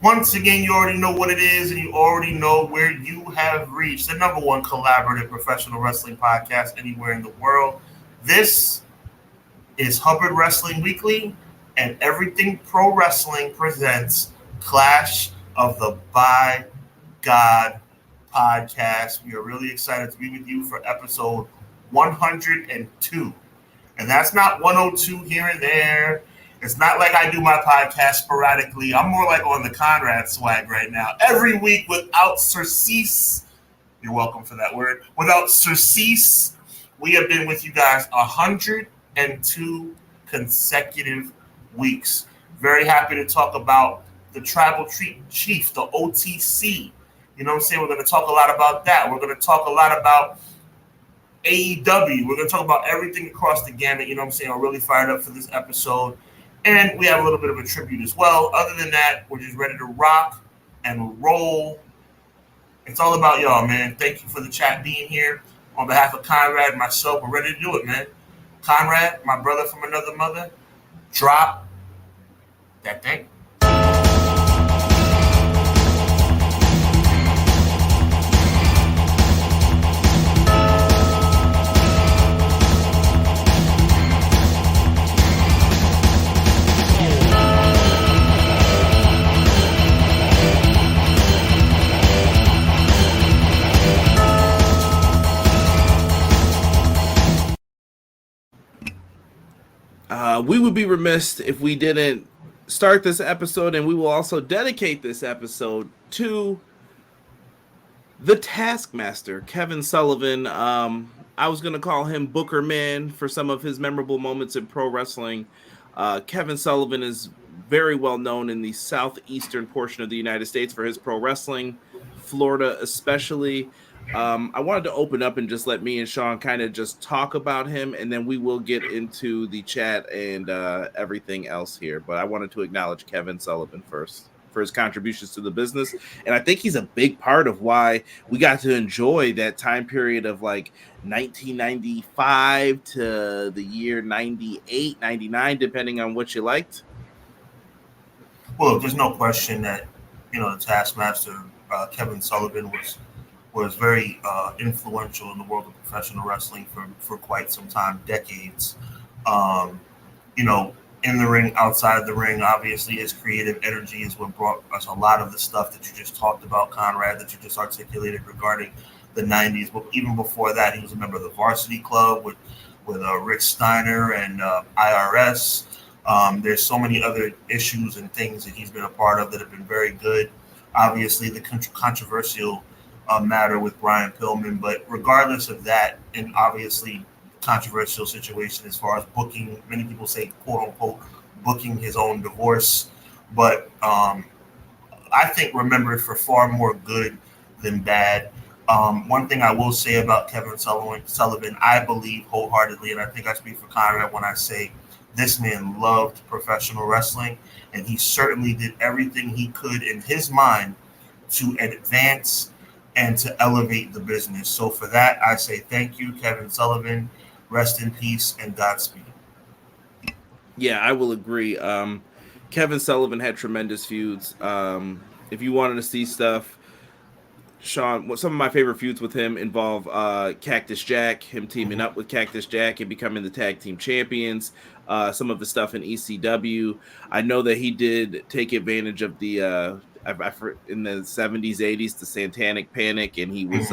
Once again, you already know what it is, and you already know where you have reached the number one collaborative professional wrestling podcast anywhere in the world. This is Hubbard Wrestling Weekly, and Everything Pro Wrestling presents Clash of the By God podcast. We are really excited to be with you for episode 102. And that's not 102 here and there. It's not like I do my podcast sporadically. I'm more like on the Conrad swag right now. Every week without surcease. You're welcome for that word. Without surcease, we have been with you guys 102 consecutive weeks. Very happy to talk about the Tribal Chief, the OTC. You know what I'm saying? We're going to talk a lot about that. We're going to talk a lot about AEW. We're going to talk about everything across the gamut. You know what I'm saying? I'm really fired up for this episode. And we have a little bit of a tribute as well. Other than that, we're just ready to rock and roll. It's all about y'all, man. Thank you for the chat being here. On behalf of Conrad and myself, we're ready to do it, man. Conrad, my brother from another mother, drop that thing. We would be remiss if we didn't start this episode, and we will also dedicate this episode to the Taskmaster, Kevin Sullivan. I was going to call him Booker Man for some of his memorable moments in pro wrestling. Kevin Sullivan is very well known in the southeastern portion of the United States for his pro wrestling, Florida especially. I wanted to open up and just let me and Sean kind of just talk about him, and then we will get into the chat and everything else here. But I wanted to acknowledge Kevin Sullivan first for his contributions to the business. And I think he's a big part of why we got to enjoy that time period of like 1995 to the year 98, 99, depending on what you liked. Well, there's no question that, the Taskmaster, Kevin Sullivan, was very influential in the world of professional wrestling for quite some time, decades. In the ring, outside of the ring, obviously his creative energy is what brought us a lot of the stuff that you just talked about, Conrad, that you just articulated regarding the 90s. But even before that, he was a member of the Varsity Club with Rick Steiner and IRS. There's so many other issues and things that he's been a part of that have been very good. Obviously, the controversial matter with Brian Pillman, but regardless of that, and obviously controversial situation as far as booking, many people say quote unquote booking his own divorce, but I think remembered for far more good than bad. One thing I will say about Kevin Sullivan, I believe wholeheartedly, and I think I speak for Conrad when I say this man loved professional wrestling, and he certainly did everything he could in his mind to advance and to elevate the business. So for that, I say thank you, Kevin Sullivan. Rest in peace and Godspeed. Yeah, I will agree. Kevin Sullivan had tremendous feuds. If you wanted to see stuff, Sean, some of my favorite feuds with him involve Cactus Jack, him teaming up with Cactus Jack and becoming the tag team champions. Some of the stuff in ECW. I know that he did take advantage of the in the 70s, 80s, the Satanic Panic, and he was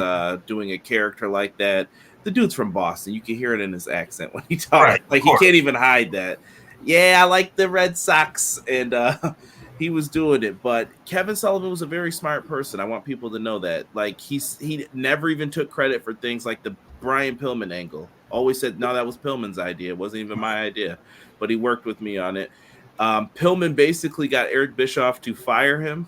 doing a character like that. The dude's from Boston. You can hear it in his accent when he talks. Right, like, he can't even hide that. Yeah, I like the Red Sox. And he was doing it. But Kevin Sullivan was a very smart person. I want people to know that. Like, he never even took credit for things like the Brian Pillman angle. Always said, no, that was Pillman's idea. It wasn't even my idea. But he worked with me on it. Pillman basically got Eric Bischoff to fire him.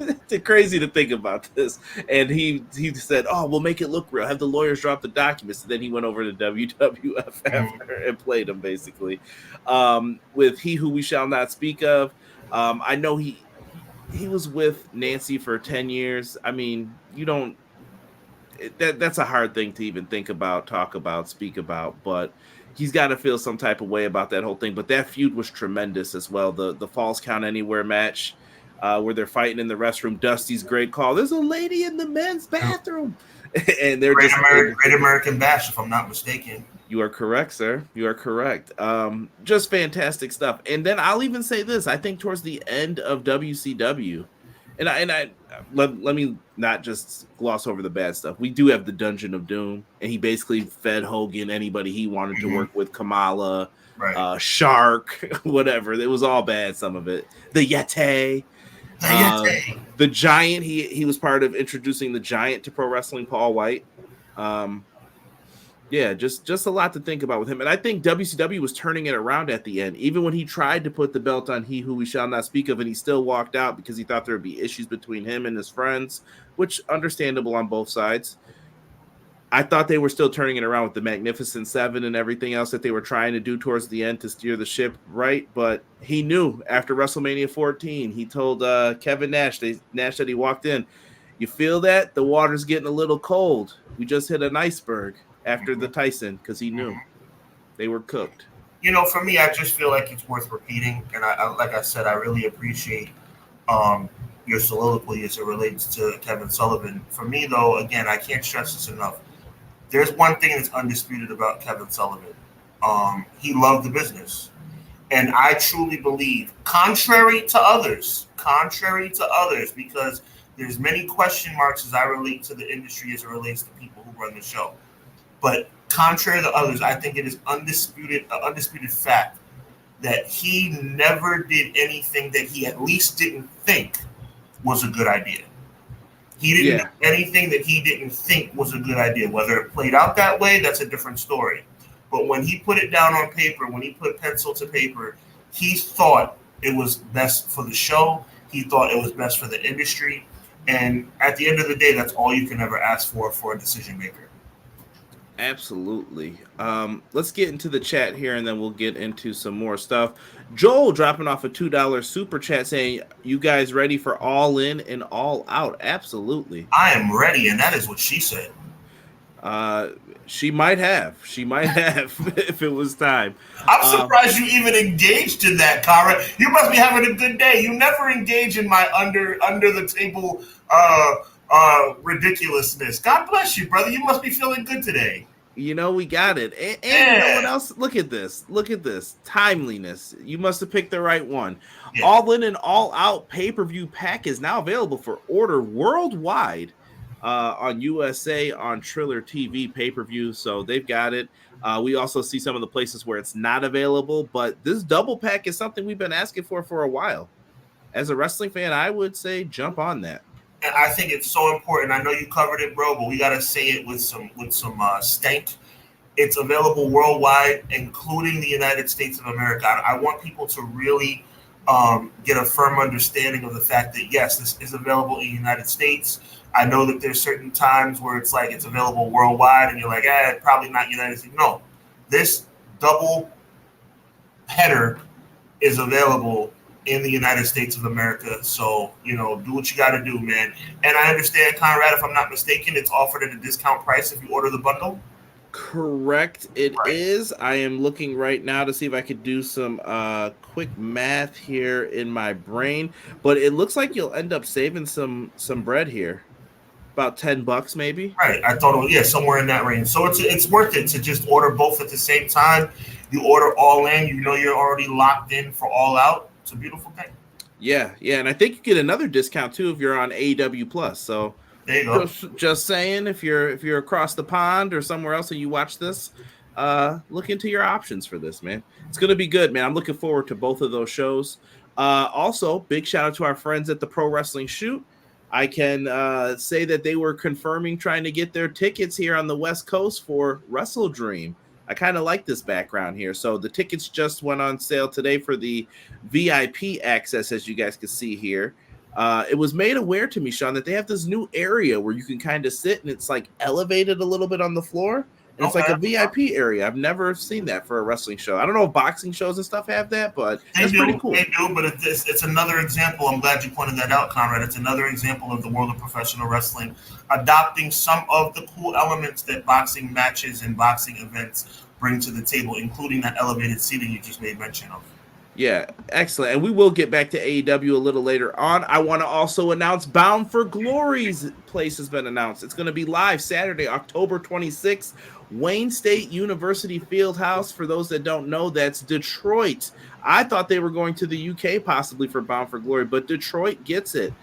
It's crazy to think about this. And he said, oh, we'll make it look real. Have the lawyers drop the documents. And then he went over to WWF after and played him, basically. With He Who We Shall Not Speak Of. I know he was with Nancy for 10 years. I mean, that's a hard thing to even think about, talk about, speak about. But he's got to feel some type of way about that whole thing. But that feud was tremendous as well. The Falls Count Anywhere match where they're fighting in the restroom. Dusty's great call. There's a lady in the men's bathroom. And they're Great American Bash, if I'm not mistaken. You are correct, sir. You are correct. Just fantastic stuff. And then I'll even say this. I think towards the end of WCW, and I let me not just gloss over the bad stuff. We do have the Dungeon of Doom, and he basically fed Hogan anybody he wanted to work with, Kamala, Shark, whatever. It was all bad, some of it. The Yeti. The Giant, he was part of introducing the Giant to pro wrestling, Paul White. Just a lot to think about with him. And I think WCW was turning it around at the end, even when he tried to put the belt on He Who We Shall Not Speak Of, and he still walked out because he thought there would be issues between him and his friends, which understandable on both sides. I thought they were still turning it around with the Magnificent Seven and everything else that they were trying to do towards the end to steer the ship right. But he knew after WrestleMania 14, he told Kevin Nash that he walked in, you feel that? The water's getting a little cold. We just hit an iceberg after the Tyson, because he knew they were cooked. For me, I just feel like it's worth repeating. And I like I said, I really appreciate your soliloquy as it relates to Kevin Sullivan. For me, though, again, I can't stress this enough. There's one thing that's undisputed about Kevin Sullivan. He loved the business. And I truly believe, contrary to others, because there's many question marks as I relate to the industry as it relates to people who run the show. But contrary to others, I think it is undisputed fact that he never did anything that he at least didn't think was a good idea. He didn't do anything that he didn't think was a good idea. Whether it played out that way, that's a different story. But when he put it down on paper, when he put pencil to paper, he thought it was best for the show. He thought it was best for the industry. And at the end of the day, that's all you can ever ask for a decision maker. Absolutely. Let's get into the chat here, and then we'll get into some more stuff. Joel dropping off a $2 super chat saying, you guys ready for All In and All Out? Absolutely. I am ready, and that is what she said. She might have if it was time. I'm surprised you even engaged in that, Cara. You must be having a good day. You never engage in my under the table ridiculousness. God bless you, brother. You must be feeling good today. We got it. And you know what else? Look at this. Timeliness. You must have picked the right one. Yeah. All In and All Out pay-per-view pack is now available for order worldwide on USA, on Triller TV pay-per-view. So they've got it. We also see some of the places where it's not available, but this double pack is something we've been asking for a while. As a wrestling fan, I would say jump on that. And I think it's so important. I know you covered it, bro, but we got to say it with some stank. It's available worldwide, including the United States of America. I want people to really get a firm understanding of the fact that, yes, this is available in the United States. I know that there's certain times where it's like it's available worldwide, and you're like, probably not United States. No, this double header is available in the United States of America. So, do what you got to do, man. And I understand, Conrad, if I'm not mistaken, it's offered at a discount price if you order the bundle. Correct. It is. I am looking right now to see if I could do some quick math here in my brain, but it looks like you'll end up saving some bread here. About $10 maybe. Right. I thought, somewhere in that range. So it's worth it to just order both at the same time. You order All In, you're already locked in for All Out. It's a beautiful thing. Yeah, and I think you get another discount too if you're on AEW Plus. So there you go. Just saying, if you're across the pond or somewhere else and you watch this, look into your options for this, man. It's gonna be good, man. I'm looking forward to both of those shows. Also, big shout out to our friends at the Pro Wrestling Shoot. I can say that they were confirming trying to get their tickets here on the West Coast for Wrestle Dream. I kind of like this background here. So the tickets just went on sale today for the VIP access, as you guys can see here. It was made aware to me, Sean, that they have this new area where you can kind of sit and it's like elevated a little bit on the floor. And it's like a VIP area. I've never seen that for a wrestling show. I don't know if boxing shows and stuff have that, but it's pretty cool. They do, but it's another example. I'm glad you pointed that out, Conrad. It's another example of the world of professional wrestling adopting some of the cool elements that boxing matches and boxing events bring to the table, including that elevated seating you just made mention of. Yeah, excellent. And we will get back to AEW a little later on. I want to also announce Bound for Glory's place has been announced. It's going to be live Saturday, October 26th, Wayne State University Fieldhouse. For those that don't know, that's Detroit. I thought they were going to the UK possibly for Bound for Glory, but Detroit gets it.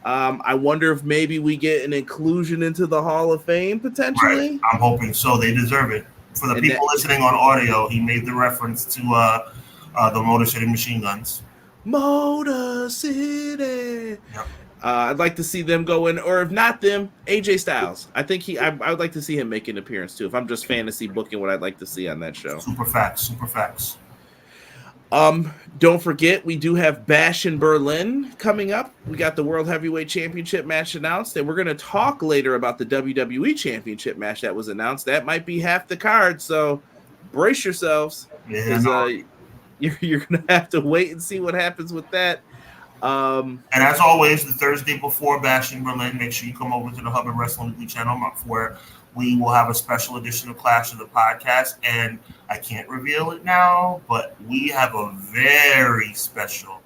I wonder if maybe we get an inclusion into the Hall of Fame potentially. Right. I'm hoping so. They deserve it. For the people listening on audio, he made the reference to the Motor City Machine Guns. Motor City. Yep. I'd like to see them go in, or if not them, AJ Styles. I think I would like to see him make an appearance too. If I'm just fantasy booking what I'd like to see on that show. Super facts. Don't forget, we do have Bash in Berlin coming up. We got the World Heavyweight Championship match announced, and we're going to talk later about the WWE Championship match that was announced. That might be half the card, so brace yourselves. Yeah, you're going to have to wait and see what happens with that. And as always, the Thursday before Bash in Berlin, make sure you come over to the Hubbard Wrestling Weekly channel where we will have a special edition of Clash of the Podcast. And I can't reveal it now, but we have a very special,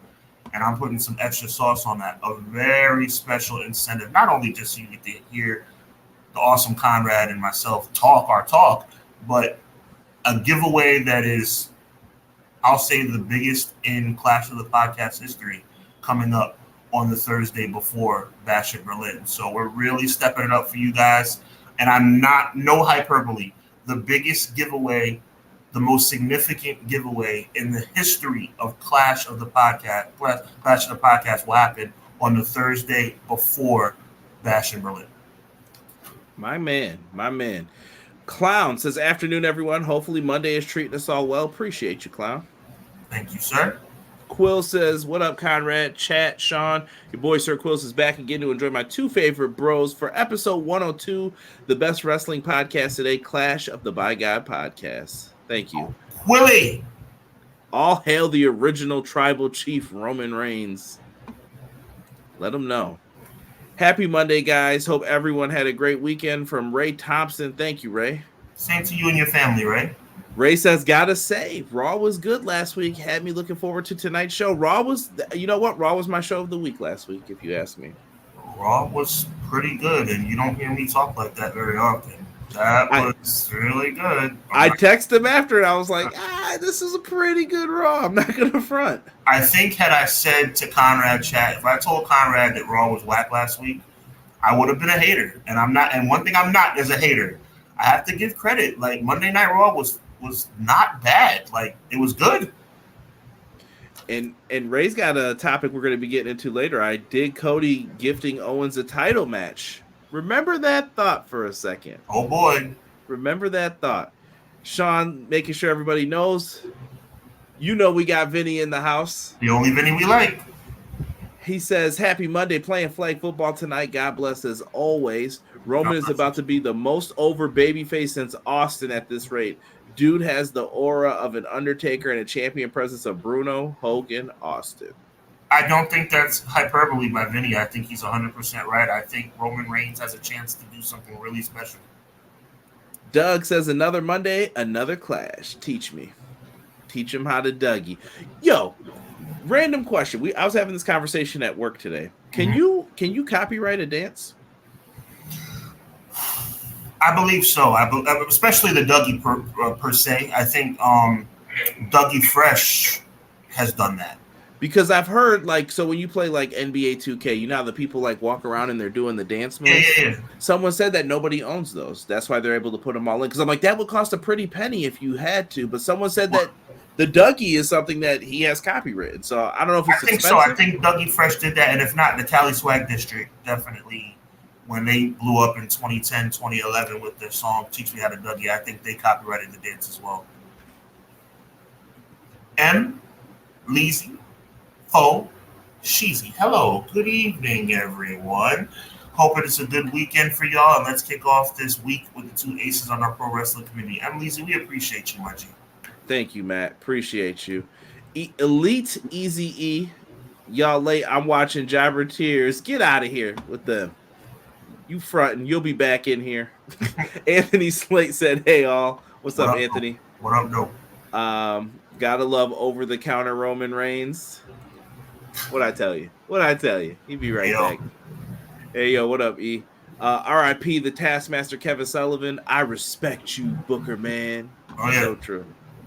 and I'm putting some extra sauce on that, a very special incentive, not only just so you get to hear the awesome Conrad and myself talk our talk, but a giveaway that is, I'll say, the biggest in Clash of the Podcast history, coming up on the Thursday before Bash in Berlin. So we're really stepping it up for you guys. And I'm not, no hyperbole, the biggest giveaway, the most significant giveaway in the history of Clash of the Podcast will happen on the Thursday before Bash in Berlin. My man. Clown says, afternoon, everyone. Hopefully Monday is treating us all well. Appreciate you, Clown. Thank you, sir. Quill says, what up, Conrad? Chat, Sean. Your boy, Sir Quills, is back again to enjoy my two favorite bros for episode 102, the best wrestling podcast today, Clash of the By God podcast. Thank you. Willie! All hail the original tribal chief, Roman Reigns. Let him know. Happy Monday, guys. Hope everyone had a great weekend. From Ray Thompson. Thank you, Ray. Same to you and your family, Ray. Ray says, gotta say, Raw was good last week. Had me looking forward to tonight's show. Raw was, you know what? Raw was my show of the week last week, if you ask me. Raw was pretty good, and you don't hear me talk like that very often. That was really good. I texted him after it. I was like, this is a pretty good Raw. I'm not going to front. I think had I said to Conrad chat, if I told Conrad that Raw was whack last week, I would have been a hater. And I'm not. And one thing I'm not is a hater. I have to give credit. Like, Monday Night Raw was not bad. Like, it was good. And Ray's got a topic we're going to be getting into later. I did Cody gifting Owens a title match. Remember that thought for a second. Oh, boy. Remember that thought. Sean, making sure everybody knows, you know we got Vinny in the house. The only Vinny we like. He says, happy Monday, playing flag football tonight. God bless as always. Roman is about to be the most over babyface since Austin at this rate. Dude has the aura of an Undertaker and a champion presence of Bruno, Hogan, Austin. I don't think that's hyperbole by Vinny. I think he's 100% right. I think Roman Reigns has a chance to do something really special. Doug says, another Monday, another clash. Teach me. Teach him how to Dougie. Yo, random question. I was having this conversation at work today. Can you copyright a dance? I believe so. Especially the Dougie per se. I think Dougie Fresh has done that. Because I've heard, like, so when you play, like, NBA 2K, you know how the people, like, walk around and they're doing the dance moves? Yeah. Someone said that nobody owns those. That's why they're able to put them all in. Because I'm like, that would cost a pretty penny if you had to. But someone said that the Dougie is something that he has copywritten. So I don't know if it's expensive. So. I think Dougie Fresh did that. And if not, the Cali Swag District definitely, when they blew up in 2010, 2011 with their song Teach Me How to Dougie, I think they copyrighted the dance as well. Leezy. Oh, Sheezy. Hello. Good evening, everyone. Hoping it's a good weekend for y'all. And let's kick off this week with the two aces on our pro wrestling community. Leezy, we appreciate you, my G. Thank you, Matt. Appreciate you. Elite Easy E. Y'all late. I'm watching Jobber Tears. Get out of here with them. You fronting. You'll be back in here. Anthony Slate said, hey, all. What's up, Anthony? What up, though? Gotta love over-the-counter Roman Reigns. What'd I tell you? He'd be right back. Hey, yo, what up, E? R.I.P. the Taskmaster Kevin Sullivan. I respect you, Booker, man. Oh, yeah. So true.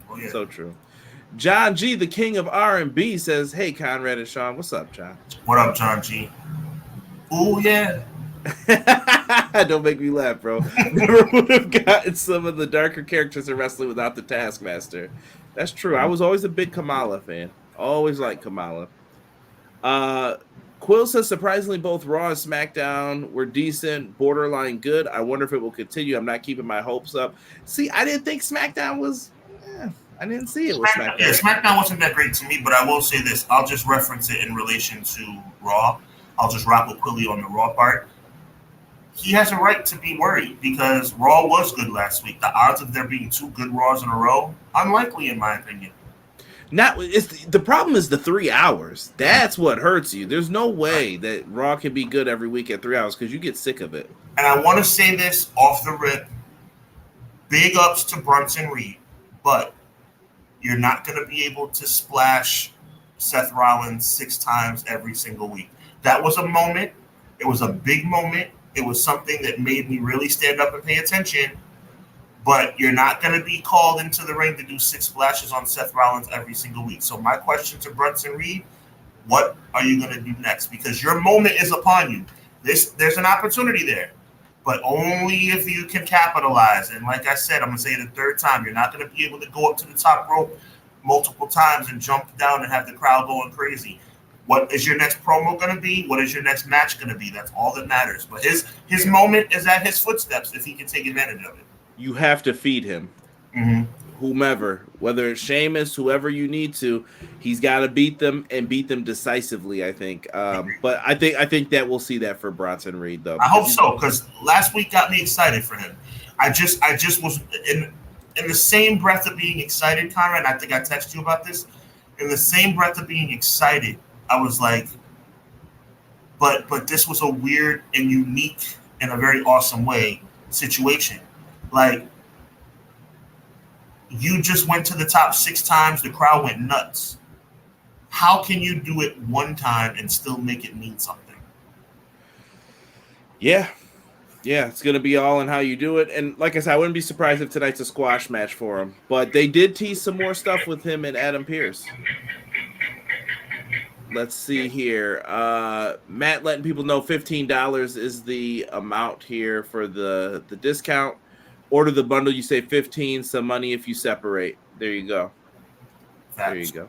Oh, yeah. So true. John G, the king of R&B, says, hey, Conrad and Sean. What's up, John? What up, John G? Oh, yeah. Don't make me laugh, bro. Never would have gotten some of the darker characters in wrestling without the Taskmaster. That's true. I was always a big Kamala fan. Always liked Kamala. Quill says, surprisingly, both Raw and SmackDown were decent, borderline good. I wonder if it will continue. I'm not keeping my hopes up. See, I didn't think SmackDown was... I didn't see it with SmackDown. Yeah, SmackDown wasn't that great to me, but I will say this. I'll just reference it in relation to Raw. I'll just rock with Quilly on the Raw part. He has a right to be worried because Raw was good last week. The odds of there being 2 good Raws in a row, unlikely in my opinion. The problem is the 3 hours. That's what hurts you. There's no way that Raw can be good every week at 3 hours because you get sick of it. And I want to say this off the rip. Big ups to Brunson Reed, but you're not going to be able to splash Seth Rollins 6 times every single week. That was a moment. It was a big moment. It was something that made me really stand up and pay attention. But you're not going to be called into the ring to do 6 splashes on Seth Rollins every single week. So my question to Brunson Reed, what are you going to do next? Because your moment is upon you. There's an opportunity there, but only if you can capitalize. And like I said, I'm going to say it a third time, you're not going to be able to go up to the top rope multiple times and jump down and have the crowd going crazy. What is your next promo going to be? What is your next match going to be? That's all that matters. But his moment is at his footsteps if he can take advantage of it. You have to feed him. Mm-hmm. Whomever, whether it's Sheamus, whoever you need to, he's got to beat them and beat them decisively, I think. But I think that we'll see that for Bronson Reed, though. I hope so, because last week got me excited for him. I just was in the same breath of being excited, Conrad, and I think I texted you about this. In the same breath of being excited, I was like, but this was a weird and unique in a very awesome way situation. Like, you just went to the top 6 times, the crowd went nuts. How can you do it one time and still make it mean something? Yeah, it's going to be all in how you do it. And like I said, I wouldn't be surprised if tonight's a squash match for him. But they did tease some more stuff with him and Adam Pearce. Let's see here. Matt letting people know $15 is the amount here for the discount. Order the bundle, you save $15, some money if you separate. There you go. Facts. There you go.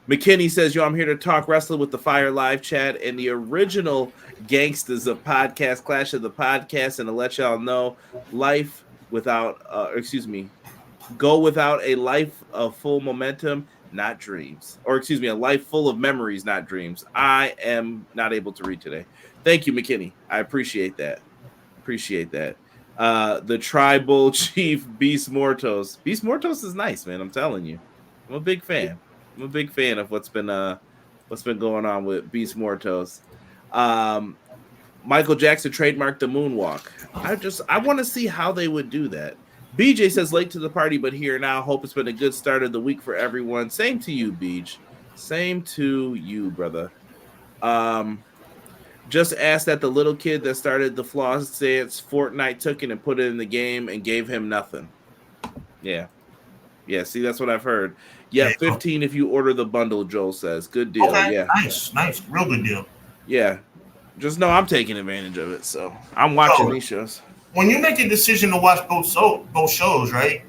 McKinney says, yo, I'm here to talk wrestling with the Fire Live chat and the original gangsters of podcast, Clash of the Podcast, and to let y'all know, go without a life of full momentum, not dreams. Or a life full of memories, not dreams. I am not able to read today. Thank you, McKinney. I appreciate that. The tribal chief Beast Mortos. Beast Mortos is nice, man. I'm telling you. I'm a big fan. Of what's been going on with Beast Mortos. Michael Jackson trademarked the moonwalk. I want to see how they would do that. BJ says late to the party, but here now. Hope it's been a good start of the week for everyone. Same to you, Beej. Same to you, brother. Just asked that the little kid that started the floss dance, Fortnite took it and put it in the game and gave him nothing. Yeah. See, that's what I've heard. Yeah, 15 if you order the bundle, Joel says. Good deal. Okay, yeah. Nice. Real good deal. Yeah. Just know I'm taking advantage of it, so I'm watching these shows. When you make a decision to watch both shows, right,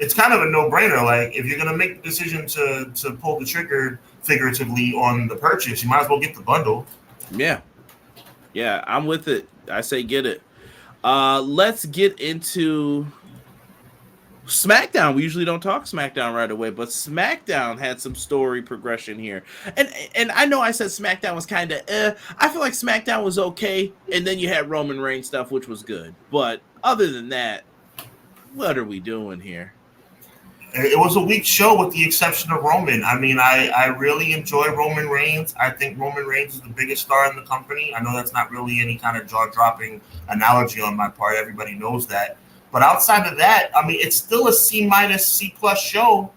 it's kind of a no-brainer. Like, if you're going to make the decision to pull the trigger figuratively on the purchase, you might as well get the bundle. Yeah, I'm with it. I say get it. Let's get into SmackDown. We usually don't talk SmackDown right away, but SmackDown had some story progression here. And I know I said SmackDown was kind of I feel like SmackDown was okay, and then you had Roman Reigns stuff, which was good. But other than that, what are we doing here? It was a weak show with the exception of Roman. I mean, I really enjoy Roman Reigns. I think Roman Reigns is the biggest star in the company. I know that's not really any kind of jaw-dropping analogy on my part. Everybody knows that. But outside of that, I mean, it's still a C-, C+ show.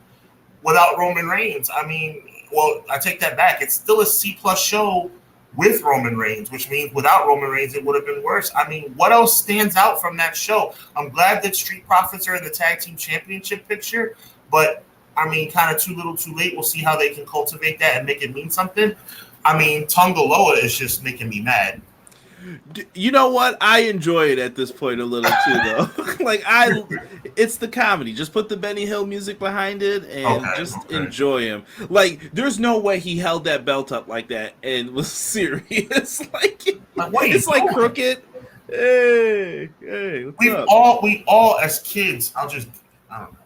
without Roman Reigns. I mean, well, I take that back. It's still a C-plus show with Roman Reigns, which means without Roman Reigns, it would have been worse. I mean, what else stands out from that show? I'm glad that Street Profits are in the Tag Team Championship picture, but I mean, kind of too little too late. We'll see how they can cultivate that and make it mean something. I mean, Tonga Loa is just making me mad. You know what? I enjoy it at this point a little too, though. It's the comedy. Just put the Benny Hill music behind it and enjoy him. Like, there's no way he held that belt up like that and was serious. It's like crooked. Hey, we all as kids. I don't know.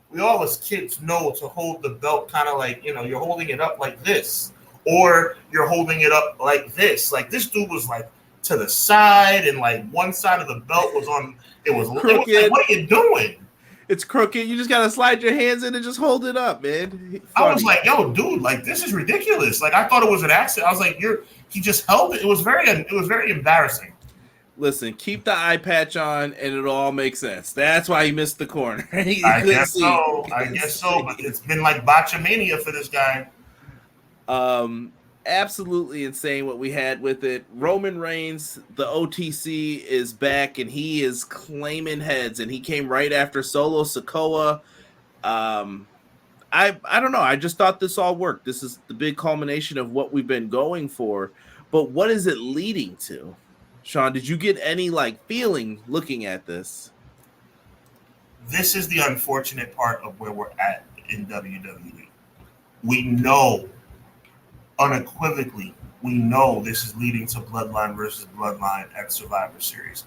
We all as kids know to hold the belt kind of like, you're holding it up like this, or you're holding it up like this. Like, this dude was like to the side, and like one side of the belt was on. It was crooked. Like, what are you doing? It's crooked. You just gotta slide your hands in and just hold it up, man. Funny. I was like, yo, dude, like, this is ridiculous. Like, I thought it was an accident. I was like, he just held it. It was very embarrassing. Listen, keep the eye patch on, and it'll all make sense. That's why he missed the corner. I guess so. But it's been like botchamania for this guy. Absolutely insane what we had with it. Roman Reigns, the OTC, is back, and he is claiming heads, and he came right after Solo Sikoa. I don't know. I just thought this all worked. This is the big culmination of what we've been going for. But what is it leading to? Sean, did you get any feeling looking at this? This is the unfortunate part of where we're at in WWE. We know, unequivocally, this is leading to Bloodline versus Bloodline at Survivor Series.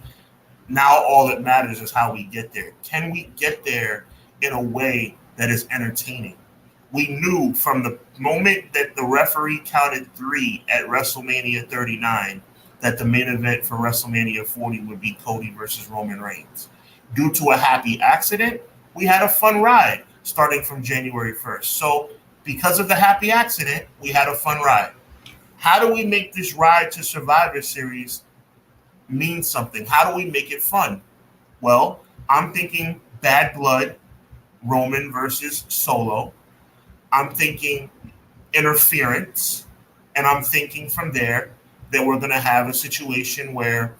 Now all that matters is how we get there. Can we get there in a way that is entertaining? We knew from the moment that the referee counted 3 at WrestleMania 39 that the main event for WrestleMania 40 would be Cody versus Roman Reigns. Due to a happy accident, we had a fun ride starting from January 1st. So because of the happy accident, we had a fun ride. How do we make this ride to Survivor Series mean something? How do we make it fun? Well, I'm thinking Bad Blood, Roman versus Solo. I'm thinking interference. And I'm thinking from there that we're going to have a situation where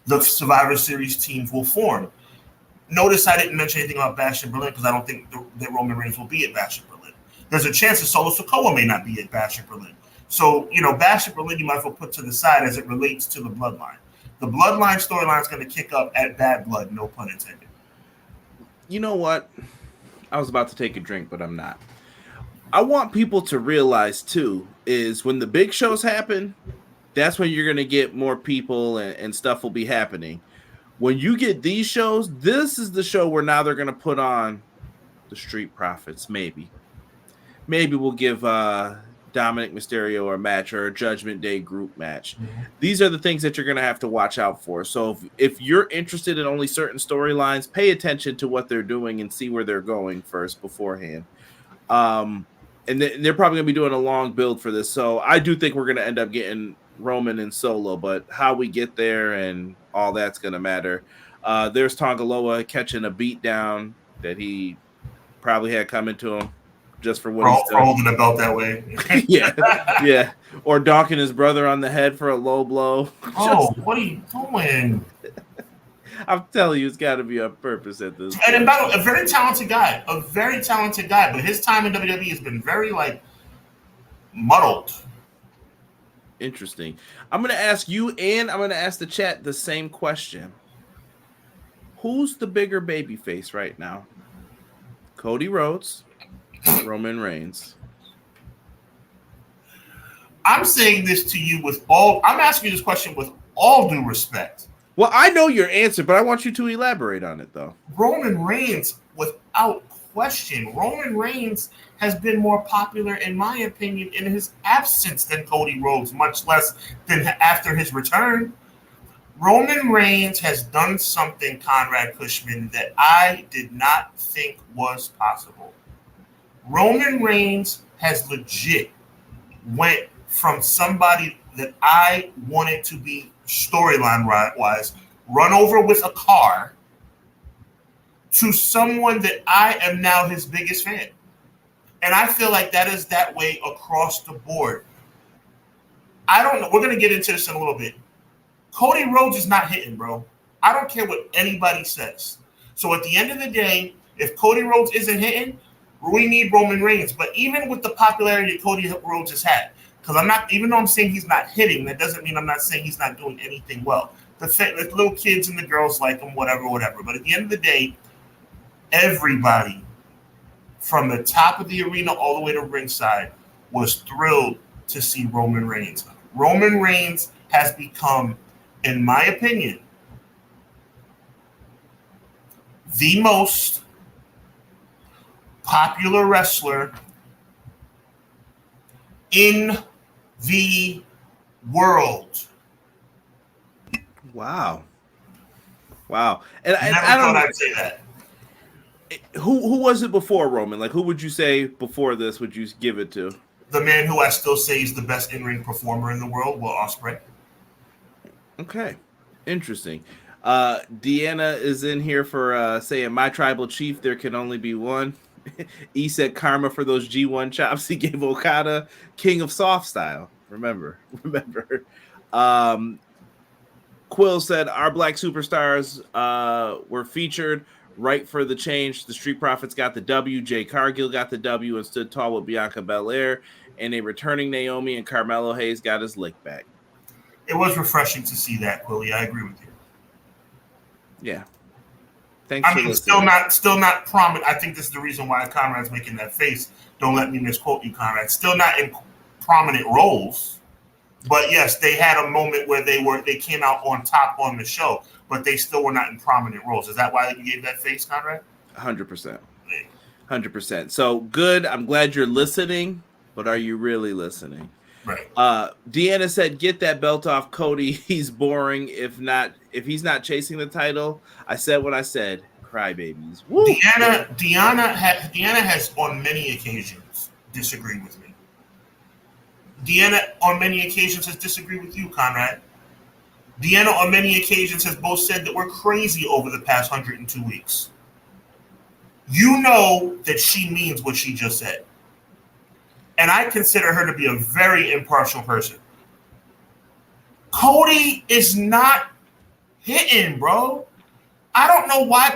the Survivor Series teams will form. Notice I didn't mention anything about Bash in Berlin because I don't think that Roman Reigns will be at Bash in Berlin. There's a chance that Solo Sikoa may not be at Bash in Berlin. So, Bash in Berlin you might as well put to the side as it relates to the Bloodline. The Bloodline storyline is going to kick up at Bad Blood, no pun intended. You know what? I was about to take a drink, but I'm not. I want people to realize, too, is when the big shows happen, that's when you're going to get more people and stuff will be happening. When you get these shows, this is the show where now they're going to put on the Street Profits, maybe. Maybe we'll give Dominic Mysterio a match or a Judgment Day group match. Mm-hmm. These are the things that you're going to have to watch out for. So if you're interested in only certain storylines, pay attention to what they're doing and see where they're going first beforehand. And they're probably going to be doing a long build for this. So I do think we're going to end up getting Roman and Solo, but how we get there and all that's going to matter. There's Tonga Loa catching a beat down that he probably had coming to him just for what he's done. Holding the belt that way. yeah. Or donking his brother on the head for a low blow. What are you doing? I'm telling you, it's got to be on purpose at this point. And a very talented guy, but his time in WWE has been very, muddled. Interesting. I'm going to ask you and I'm going to ask the chat the same question. Who's the bigger babyface right now? Cody Rhodes, Roman Reigns? I'm saying this to you I'm asking you this question with all due respect. Well, I know your answer, but I want you to elaborate on it, though. Roman Reigns, without question, Roman Reigns has been more popular, in my opinion, in his absence than Cody Rhodes, much less than after his return. Roman Reigns has done something, Conrad Cushman, that I did not think was possible. Roman Reigns has legit went from somebody that I wanted to be storyline-wise, run over with a car, to someone that I am now his biggest fan. And I feel like that is that way across the board. I don't know. We're going to get into this in a little bit. Cody Rhodes is not hitting, bro. I don't care what anybody says. So at the end of the day, if Cody Rhodes isn't hitting, we need Roman Reigns. But even with the popularity that Cody Rhodes has had, because even though I'm saying he's not hitting, that doesn't mean I'm not saying he's not doing anything well. The little kids and the girls like him, whatever. But at the end of the day, everybody from the top of the arena all the way to ringside was thrilled to see Roman Reigns. Roman Reigns has become, in my opinion, the most popular wrestler in the world. Wow. And I thought I'd say that. Who was it before Roman? Like, who would you say before this would you give it to? The man who I still say is the best in-ring performer in the world, Will Ospreay. Okay. Interesting. Deanna is in here for saying, my tribal chief, there can only be one. E said karma for those G1 chops he gave Okada, king of soft style. Remember. Quill said, our black superstars were featured right for the change. The Street Profits got the W. Jay Cargill got the W and stood tall with Bianca Belair. And a returning Naomi and Carmelo Hayes got his lick back. It was refreshing to see that, Quilly. I agree with you. Yeah. Thanks for listening. Still not prominent. I think this is the reason why Conrad's making that face. Don't let me misquote you, Conrad. Still not in prominent roles. But yes, they had a moment where they came out on top on the show, but they still were not in prominent roles. Is that why you gave that face, Conrad? 100%. 100%. So good. I'm glad you're listening, but are you really listening? Right. Deanna said, get that belt off Cody. He's boring. If he's not chasing the title, I said what I said. Crybabies. Woo! Deanna has on many occasions disagreed with me. Deanna on many occasions has disagreed with you, Conrad. Deanna on many occasions has both said that we're crazy over the past 102 weeks. You know that she means what she just said. And I consider her to be a very impartial person. Cody is not hitting, bro. I don't know why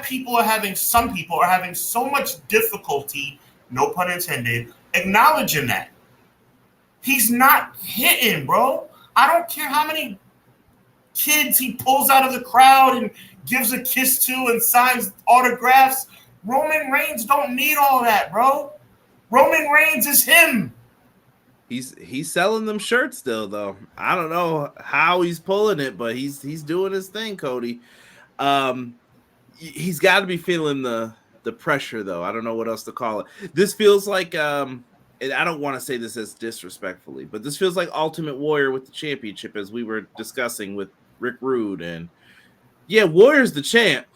some people are having so much difficulty, no pun intended, acknowledging that. He's not hitting, bro. I don't care how many kids he pulls out of the crowd and gives a kiss to and signs autographs. Roman Reigns don't need all that, bro. Roman Reigns is him. He's selling them shirts still, though. I don't know how he's pulling it, but he's doing his thing, Cody. He's got to be feeling the pressure, though. I don't know what else to call it. This feels like, and I don't want to say this as disrespectfully, but this feels like Ultimate Warrior with the championship, as we were discussing with Rick Rude. And yeah, Warrior's the champ,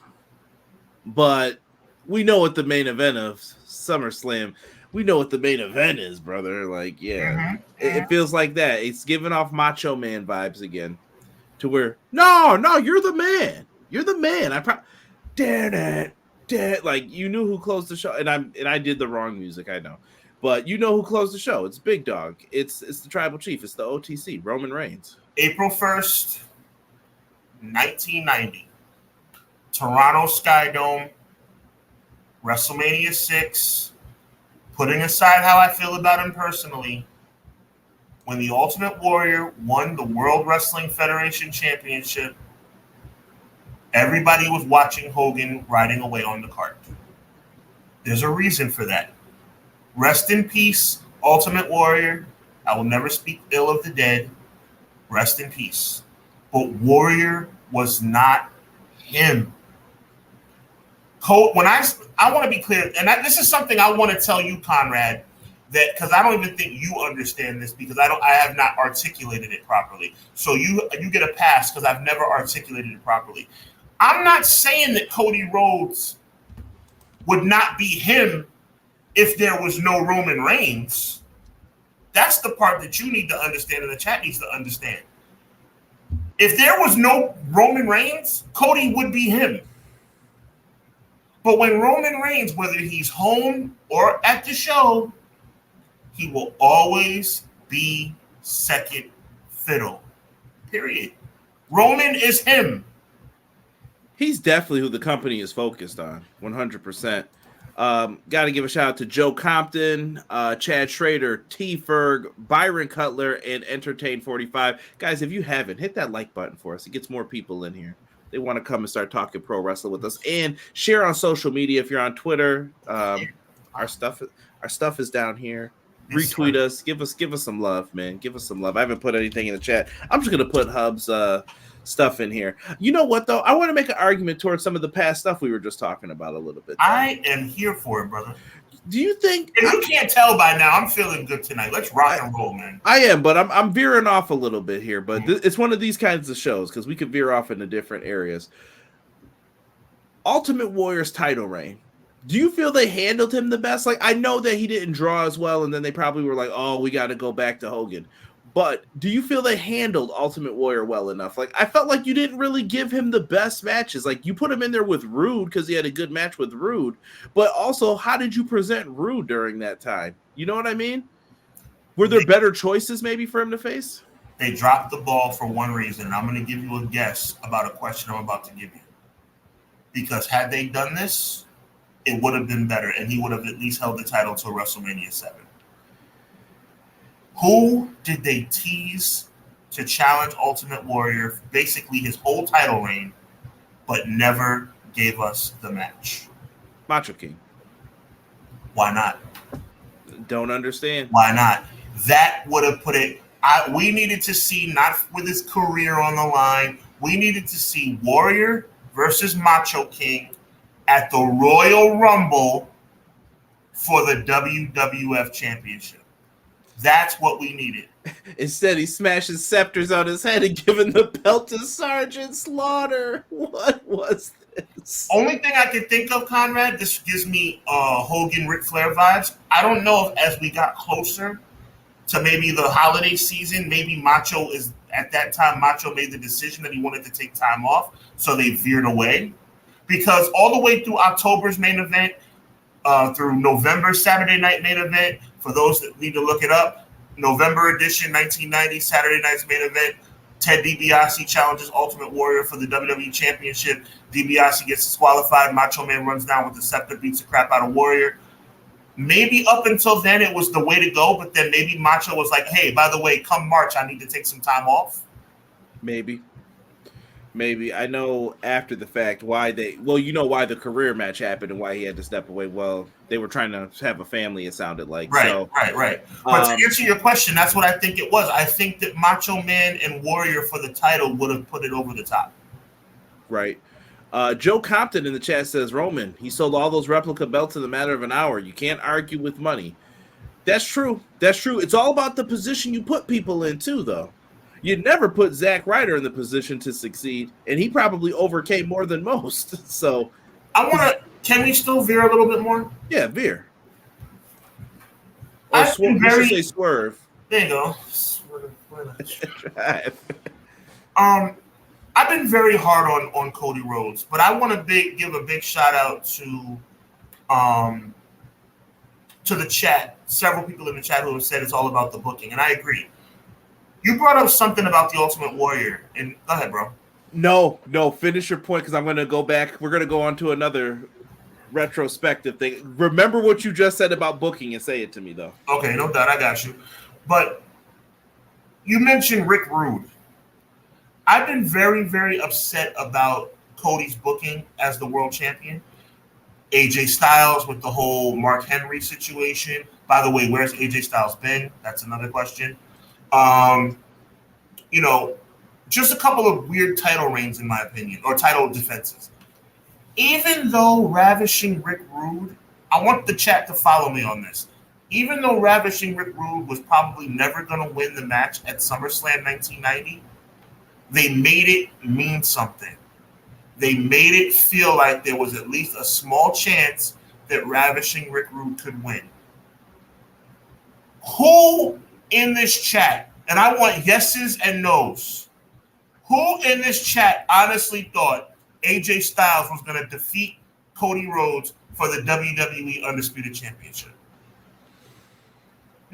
but we know what the main event of SummerSlam. We know what the main event is, brother. Like, yeah, it feels like that. It's giving off Macho Man vibes again. To where, no, you're the man. You're the man. Like, you knew who closed the show, and I did the wrong music, I know, but you know who closed the show. It's Big Dog. It's the Tribal Chief. It's the OTC. Roman Reigns. April 1st, 1990, Toronto Skydome, WrestleMania 6. Putting aside how I feel about him personally, when the Ultimate Warrior won the World Wrestling Federation Championship, everybody was watching Hogan riding away on the cart. There's a reason for that. Rest in peace, Ultimate Warrior. I will never speak ill of the dead. Rest in peace. But Warrior was not him. When I want to be clear, and this is something I want to tell you, Conrad, that because I don't even think you understand this because I have not articulated it properly. So you get a pass because I've never articulated it properly. I'm not saying that Cody Rhodes would not be him if there was no Roman Reigns. That's the part that you need to understand and the chat needs to understand. If there was no Roman Reigns, Cody would be him. But when Roman Reigns, whether he's home or at the show, He will always be second fiddle. Period. Roman is him. He's definitely who the company is focused on, 100%. Got to give a shout out to Joe Compton, Chad Schrader, T. Ferg, Byron Cutler, and Entertain45. Guys, if you haven't, hit that like button for us. It gets more people in here. They want to come and start talking pro wrestling with us. And share on social media if you're on Twitter. Our stuff is down here. Retweet us. Give us some love, man. Give us some love. I haven't put anything in the chat. I'm just gonna put Hub's stuff in here. You know what though? I want to make an argument towards some of the past stuff we were just talking about a little bit. I am here for it, brother. Do you think? If you can't tell by now, I'm feeling good tonight. Let's rock and roll, man. I am, but I'm veering off a little bit here. But it's one of these kinds of shows because we could veer off into different areas. Ultimate Warrior's title reign. Do you feel they handled him the best? Like, I know that he didn't draw as well, and then they probably were like, "Oh, we got to go back to Hogan." But do you feel they handled Ultimate Warrior well enough? Like, I felt like you didn't really give him the best matches. Like, you put him in there with Rude because he had a good match with Rude. But also, how did you present Rude during that time? You know what I mean? Were there better choices maybe for him to face? They dropped the ball for one reason. And I'm going to give you a guess about a question I'm about to give you. Because had they done this, it would have been better. And he would have at least held the title till WrestleMania 7. Who did they tease to challenge Ultimate Warrior, basically his whole title reign, but never gave us the match? Macho King. Why not? Don't understand. Why not? That would have put it. We needed to see, not with his career on the line, we needed to see Warrior versus Macho King at the Royal Rumble for the WWF Championship. That's what we needed. Instead, he smashing scepters on his head and giving the belt to Sergeant Slaughter. What was this? Only thing I can think of, Conrad, this gives me Hogan Ric Flair vibes. I don't know if as we got closer to maybe the holiday season, maybe Macho is, at that time, Macho made the decision that he wanted to take time off, so they veered away. Because all the way through October's main event, through November Saturday night main event, for those that need to look it up, November edition 1990 Saturday night's main event, Ted DiBiase challenges Ultimate Warrior for the WWE Championship. DiBiase gets disqualified. Macho Man runs down with the scepter, beats the crap out of Warrior. Maybe up until then it was the way to go, but then maybe Macho was like, hey, by the way, come March, I need to take some time off. Maybe. I know after the fact why you know why the career match happened and why he had to step away. Well, they were trying to have a family, it sounded like. Right. But to answer your question, that's what I think it was. I think that Macho Man and Warrior for the title would have put it over the top. Right. Joe Compton in the chat says, Roman, he sold all those replica belts in a matter of an hour. You can't argue with money. That's true. It's all about the position you put people in too, though. You'd never put Zack Ryder in the position to succeed, and he probably overcame more than most. So, can we still veer a little bit more? Yeah, veer. Or say swerve. There you go. I've been very hard on Cody Rhodes, but I want to give a big shout out to the chat. Several people in the chat who have said it's all about the booking, and I agree. You brought up something about the Ultimate Warrior, and go ahead, bro. No, finish your point because I'm going to go back. We're going to go on to another retrospective thing. Remember what you just said about booking and say it to me, though. Okay, no doubt, I got you. But you mentioned Rick Rude. I've been very, very upset about Cody's booking as the world champion. AJ Styles with the whole Mark Henry situation. By the way, where's AJ Styles been? That's another question. Just a couple of weird title reigns, in my opinion, or title defenses. Even though Ravishing Rick Rude, I want the chat to follow me on this. Even though Ravishing Rick Rude was probably never going to win the match at SummerSlam 1990, they made it mean something. They made it feel like there was at least a small chance that Ravishing Rick Rude could win. Who in this chat, and I want yeses and nos, who in this chat honestly thought AJ Styles was going to defeat Cody Rhodes for the WWE Undisputed Championship?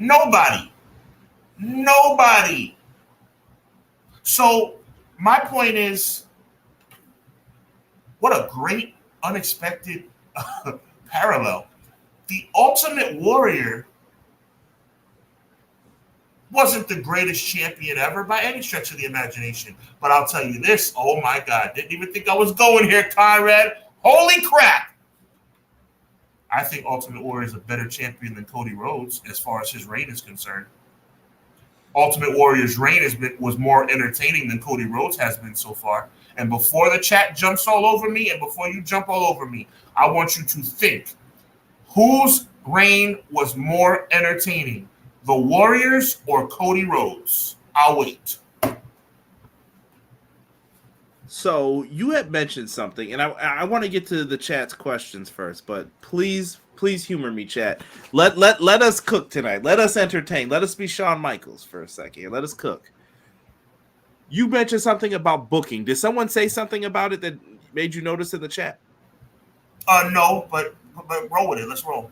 Nobody. So my point is, what a great, unexpected parallel. The Ultimate Warrior wasn't the greatest champion ever by any stretch of the imagination. But I'll tell you this, oh my God, didn't even think I was going here, Conrad. Holy crap. I think Ultimate Warrior is a better champion than Cody Rhodes as far as his reign is concerned. Ultimate Warrior's reign was more entertaining than Cody Rhodes has been so far. And before the chat jumps all over me and before you jump all over me, I want you to think, whose reign was more entertaining, the Warriors or Cody Rhodes? I'll wait. So you had mentioned something, and I want to get to the chat's questions first, but please humor me, chat. Let us cook tonight. Let us entertain. Let us be Shawn Michaels for a second. Let us cook. You mentioned something about booking. Did someone say something about it that made you notice in the chat? No, but roll with it. Let's roll.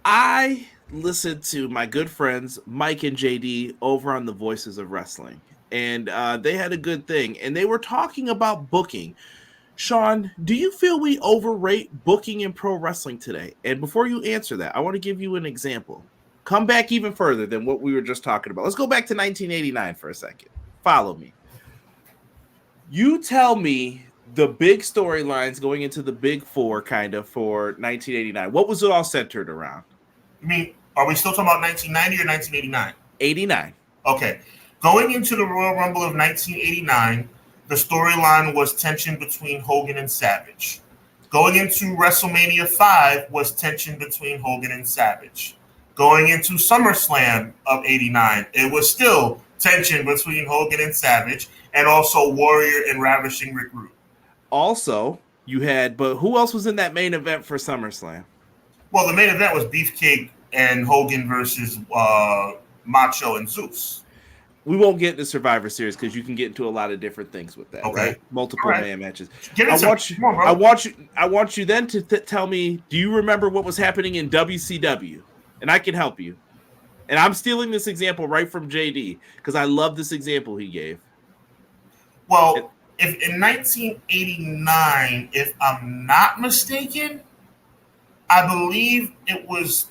I listened to my good friends Mike and JD over on the Voices of Wrestling, and they had a good thing, and they were talking about booking. Sean, do you feel we overrate booking in pro wrestling today? And before you answer that, I want to give you an example. Come back even further than what we were just talking about. Let's go back to 1989 for a second. Follow me. You tell me the big storylines going into the big four kind of for 1989. What was it all centered around? I mean, are we still talking about 1990 or 1989? 89. Okay. Going into the Royal Rumble of 1989, the storyline was tension between Hogan and Savage. Going into WrestleMania 5 was tension between Hogan and Savage. Going into SummerSlam of 89, it was still tension between Hogan and Savage, and also Warrior and Ravishing Rick Rude. Also, you had, but who else was in that main event for SummerSlam? Well, the main event was Beefcake and Hogan versus Macho and Zeus. We won't get into Survivor Series because you can get into a lot of different things with that. Okay. Right? Multiple man matches. I want you then to tell me, do you remember what was happening in WCW? And I can help you. And I'm stealing this example right from JD because I love this example he gave. Well, if in 1989, if I'm not mistaken, I believe it was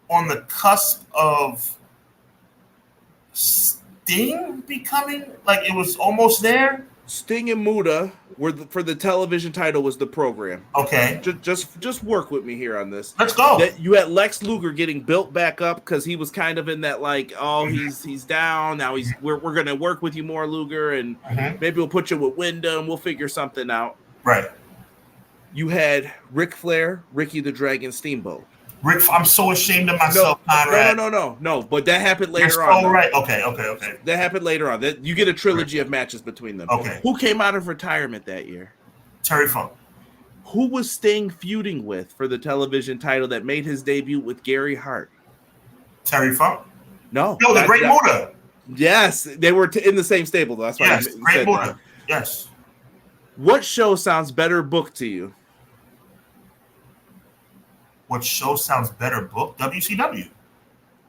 on the cusp of Sting becoming, like it was almost there. Sting and Muta were for the television title was the program. Okay. Just work with me here on this. Let's go. That you had Lex Luger getting built back up because he was kind of in that like, oh, he's down now. We're gonna work with you more, Luger, and maybe we'll put you with Wyndham. We'll figure something out. Right. You had Ric Flair, Ricky the Dragon Steamboat. I'm so ashamed of myself, Conrad. No. But that happened later on. Oh, right. Okay. That happened later on. You get a trilogy of matches between them. Okay. Who came out of retirement that year? Terry Funk. Who was Sting feuding with for the television title that made his debut with Gary Hart? Terry Funk? No. No, the Great Muta. Yes, they were in the same stable, though. That's why yes, Great Muta. Yes. What show sounds better booked to you? What show sounds better booked? WCW.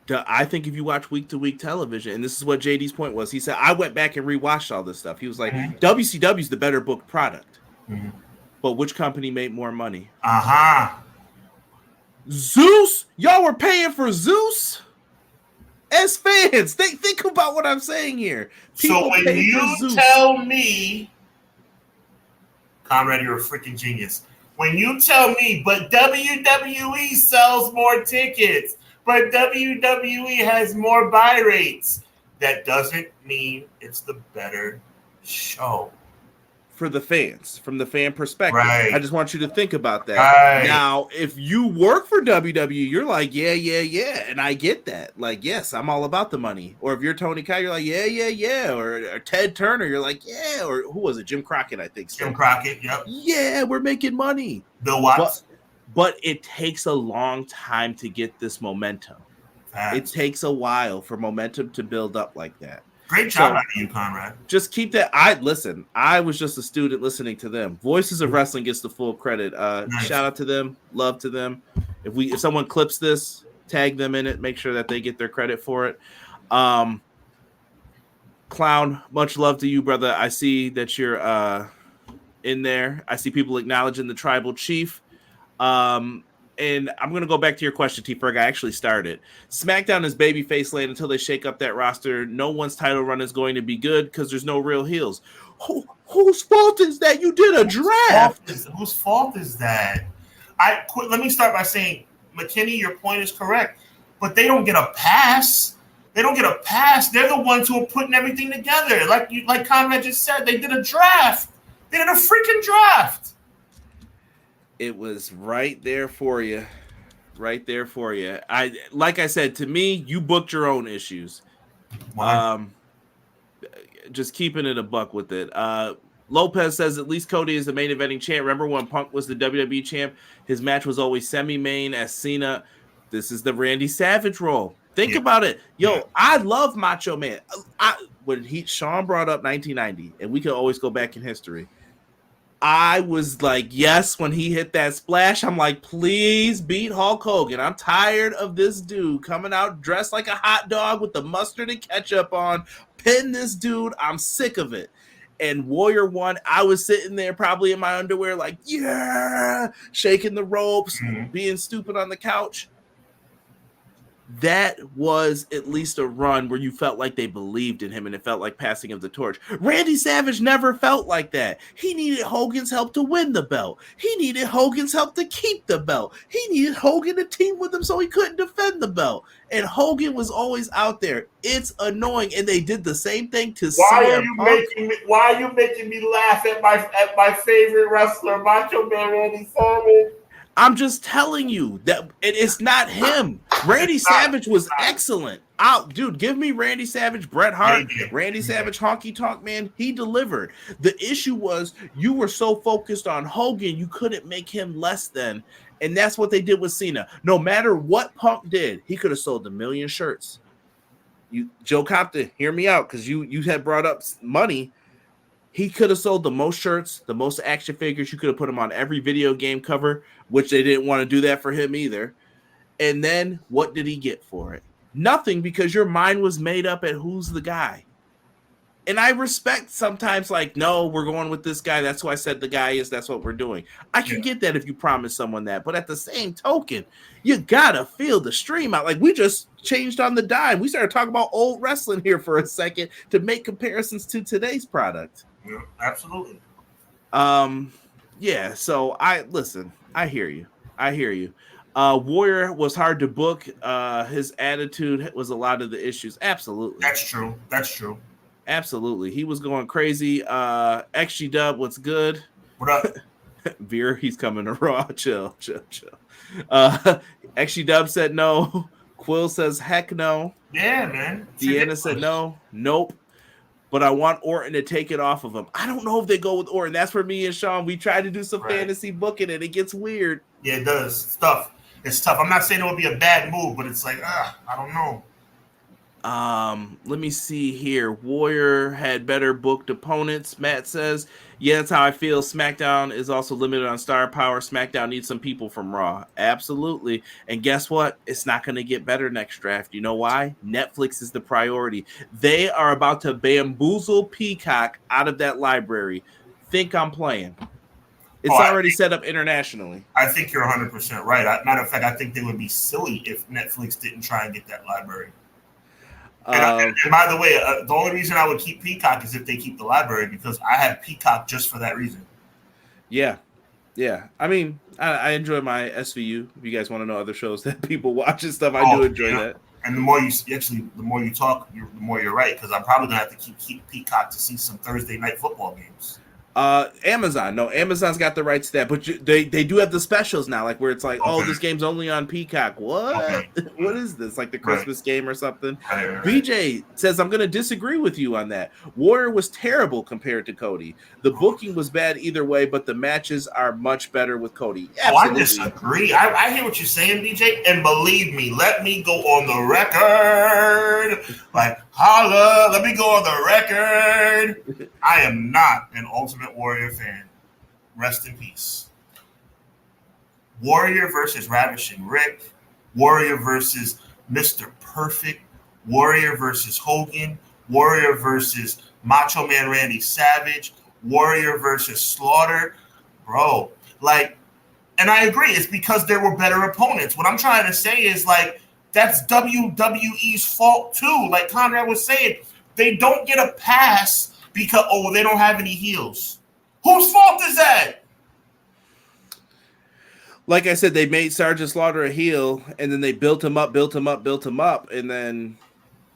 I think if you watch week-to-week television, and this is what JD's point was, he said, I went back and rewatched all this stuff. He was like, WCW's the better booked product. But which company made more money? Zeus? Y'all were paying for Zeus? As fans, think about what I'm saying here. People so when you tell me, Conrad, you're a freaking genius. When you tell me, but WWE sells more tickets, but WWE has more buy rates, that doesn't mean it's the better show. For the fans, from the fan perspective. Right. I just want you to think about that. Right. Now, if you work for WWE, you're like, yeah. And I get that. Like, yes, I'm all about the money. Or if you're Tony Khan, you're like, yeah. Or Ted Turner, you're like, yeah. Or who was it? Jim Crockett, I think. Jim Crockett, yep. Yeah, we're making money. Bill Watts. But it takes a long time to get this momentum. It takes a while for momentum to build up like that. Great job out of you, Conrad. Just keep that. I was just a student listening to them. Voices of Wrestling gets the full credit. Nice. Shout out to them. Love to them. If someone clips this, tag them in it, make sure that they get their credit for it. Clown, much love to you, brother. I see that you're in there. I see people acknowledging the tribal chief. And I'm going to go back to your question, T-Ferg. I actually started. SmackDown is babyface land until they shake up that roster. No one's title run is going to be good because there's no real heels. Whose fault is that? You did a draft. Whose fault is that? Let me start by saying, McKinney, your point is correct, but they don't get a pass. They don't get a pass. They're the ones who are putting everything together. Like Conrad just said, they did a draft. They did a freaking draft. It was right there for you. Right there for you. Like I said, to me, you booked your own issues. Just keeping it a buck with it. Lopez says at least Cody is the main eventing champ. Remember when Punk was the WWE champ? His match was always semi-main as Cena. This is the Randy Savage role. Think about it. Yo, I love Macho Man. When Sean brought up 1990, and we can always go back in history, I was like, yes, when he hit that splash, I'm like, please beat Hulk Hogan. I'm tired of this dude coming out dressed like a hot dog with the mustard and ketchup on. Pin this dude. I'm sick of it. And Warrior won. I was sitting there probably in my underwear like, yeah, shaking the ropes, being stupid on the couch. That was at least a run where you felt like they believed in him and it felt like passing of the torch. Randy Savage never felt like that. He needed Hogan's help to win the belt. He needed Hogan's help to keep the belt. He needed Hogan to team with him so he couldn't defend the belt. And Hogan was always out there. It's annoying. And they did the same thing to CM Punk. Why are you making me laugh at my favorite wrestler, Macho Man Randy Savage? I'm just telling you that it's not him. Randy Savage was excellent. Dude, give me Randy Savage, Bret Hart, Randy Savage, Honky Tonk Man. He delivered. The issue was you were so focused on Hogan, you couldn't make him less than. And that's what they did with Cena. No matter what Punk did, he could have sold 1 million shirts. Joe Compton, hear me out, because you had brought up money. He could have sold the most shirts, the most action figures. You could have put him on every video game cover, which they didn't want to do that for him either. And then what did he get for it? Nothing, because your mind was made up at who's the guy. And I respect sometimes like, no, we're going with this guy. That's who I said the guy is. That's what we're doing. I can get that if you promise someone that. But at the same token, you got to feel the stream out. Like we just changed on the dime. We started talking about old wrestling here for a second to make comparisons to today's product. Yeah, absolutely. Yeah, so I hear you. Warrior was hard to book. His attitude was a lot of the issues. Absolutely. That's true. Absolutely. He was going crazy. XG Dub, what's good? What up? Veer, he's coming to Raw. Chill. XG Dub said no. Quill says heck no. Yeah, man. Deanna said no. Nope. But I want Orton to take it off of him. I don't know if they go with Orton. That's where me and Sean, we tried to do some fantasy booking and it gets weird. Yeah, it does. It's tough. I'm not saying it would be a bad move, but it's like, I don't know. Let me see here. Warrior had better booked opponents, Matt says. Yeah, that's how I feel. SmackDown is also limited on star power. SmackDown needs some people from Raw. Absolutely. And guess what? It's not going to get better next draft. You know why? Netflix is the priority. They are about to bamboozle Peacock out of that library. Think I'm playing. It's already set up internationally. I think you're 100% right. Matter of fact, I think they would be silly if Netflix didn't try and get that library. And by the way, the only reason I would keep Peacock is if they keep the library, because I have Peacock just for that reason. Yeah. I mean, I enjoy my SVU. If you guys want to know other shows that people watch and stuff, I do enjoy that. And the more you talk, the more you're right, because I'm probably gonna have to keep Peacock to see some Thursday night football games. Amazon. No, Amazon's got the rights to that, but they do have the specials now, like where it's like, oh, this game's only on Peacock. What? Okay. What is this? Like the Christmas game or something? Right. BJ says, I'm going to disagree with you on that. Warrior was terrible compared to Cody. The booking was bad either way, but the matches are much better with Cody. Absolutely. I disagree. I hear what you're saying, BJ, and believe me, let me go on the record. Like, holla, let me go on the record. I am not an Ultimate Warrior fan. Rest in peace. Warrior versus Ravishing Rick. Warrior versus Mr. Perfect, Warrior versus Hogan, Warrior versus Macho Man Randy Savage, Warrior versus Slaughter. Bro, like, and I agree, it's because there were better opponents. What I'm trying to say is, like, that's WWE's fault too. Like Conrad was saying, they don't get a pass because, they don't have any heels. Whose fault is that? Like I said, they made Sergeant Slaughter a heel, and then they built him up, and then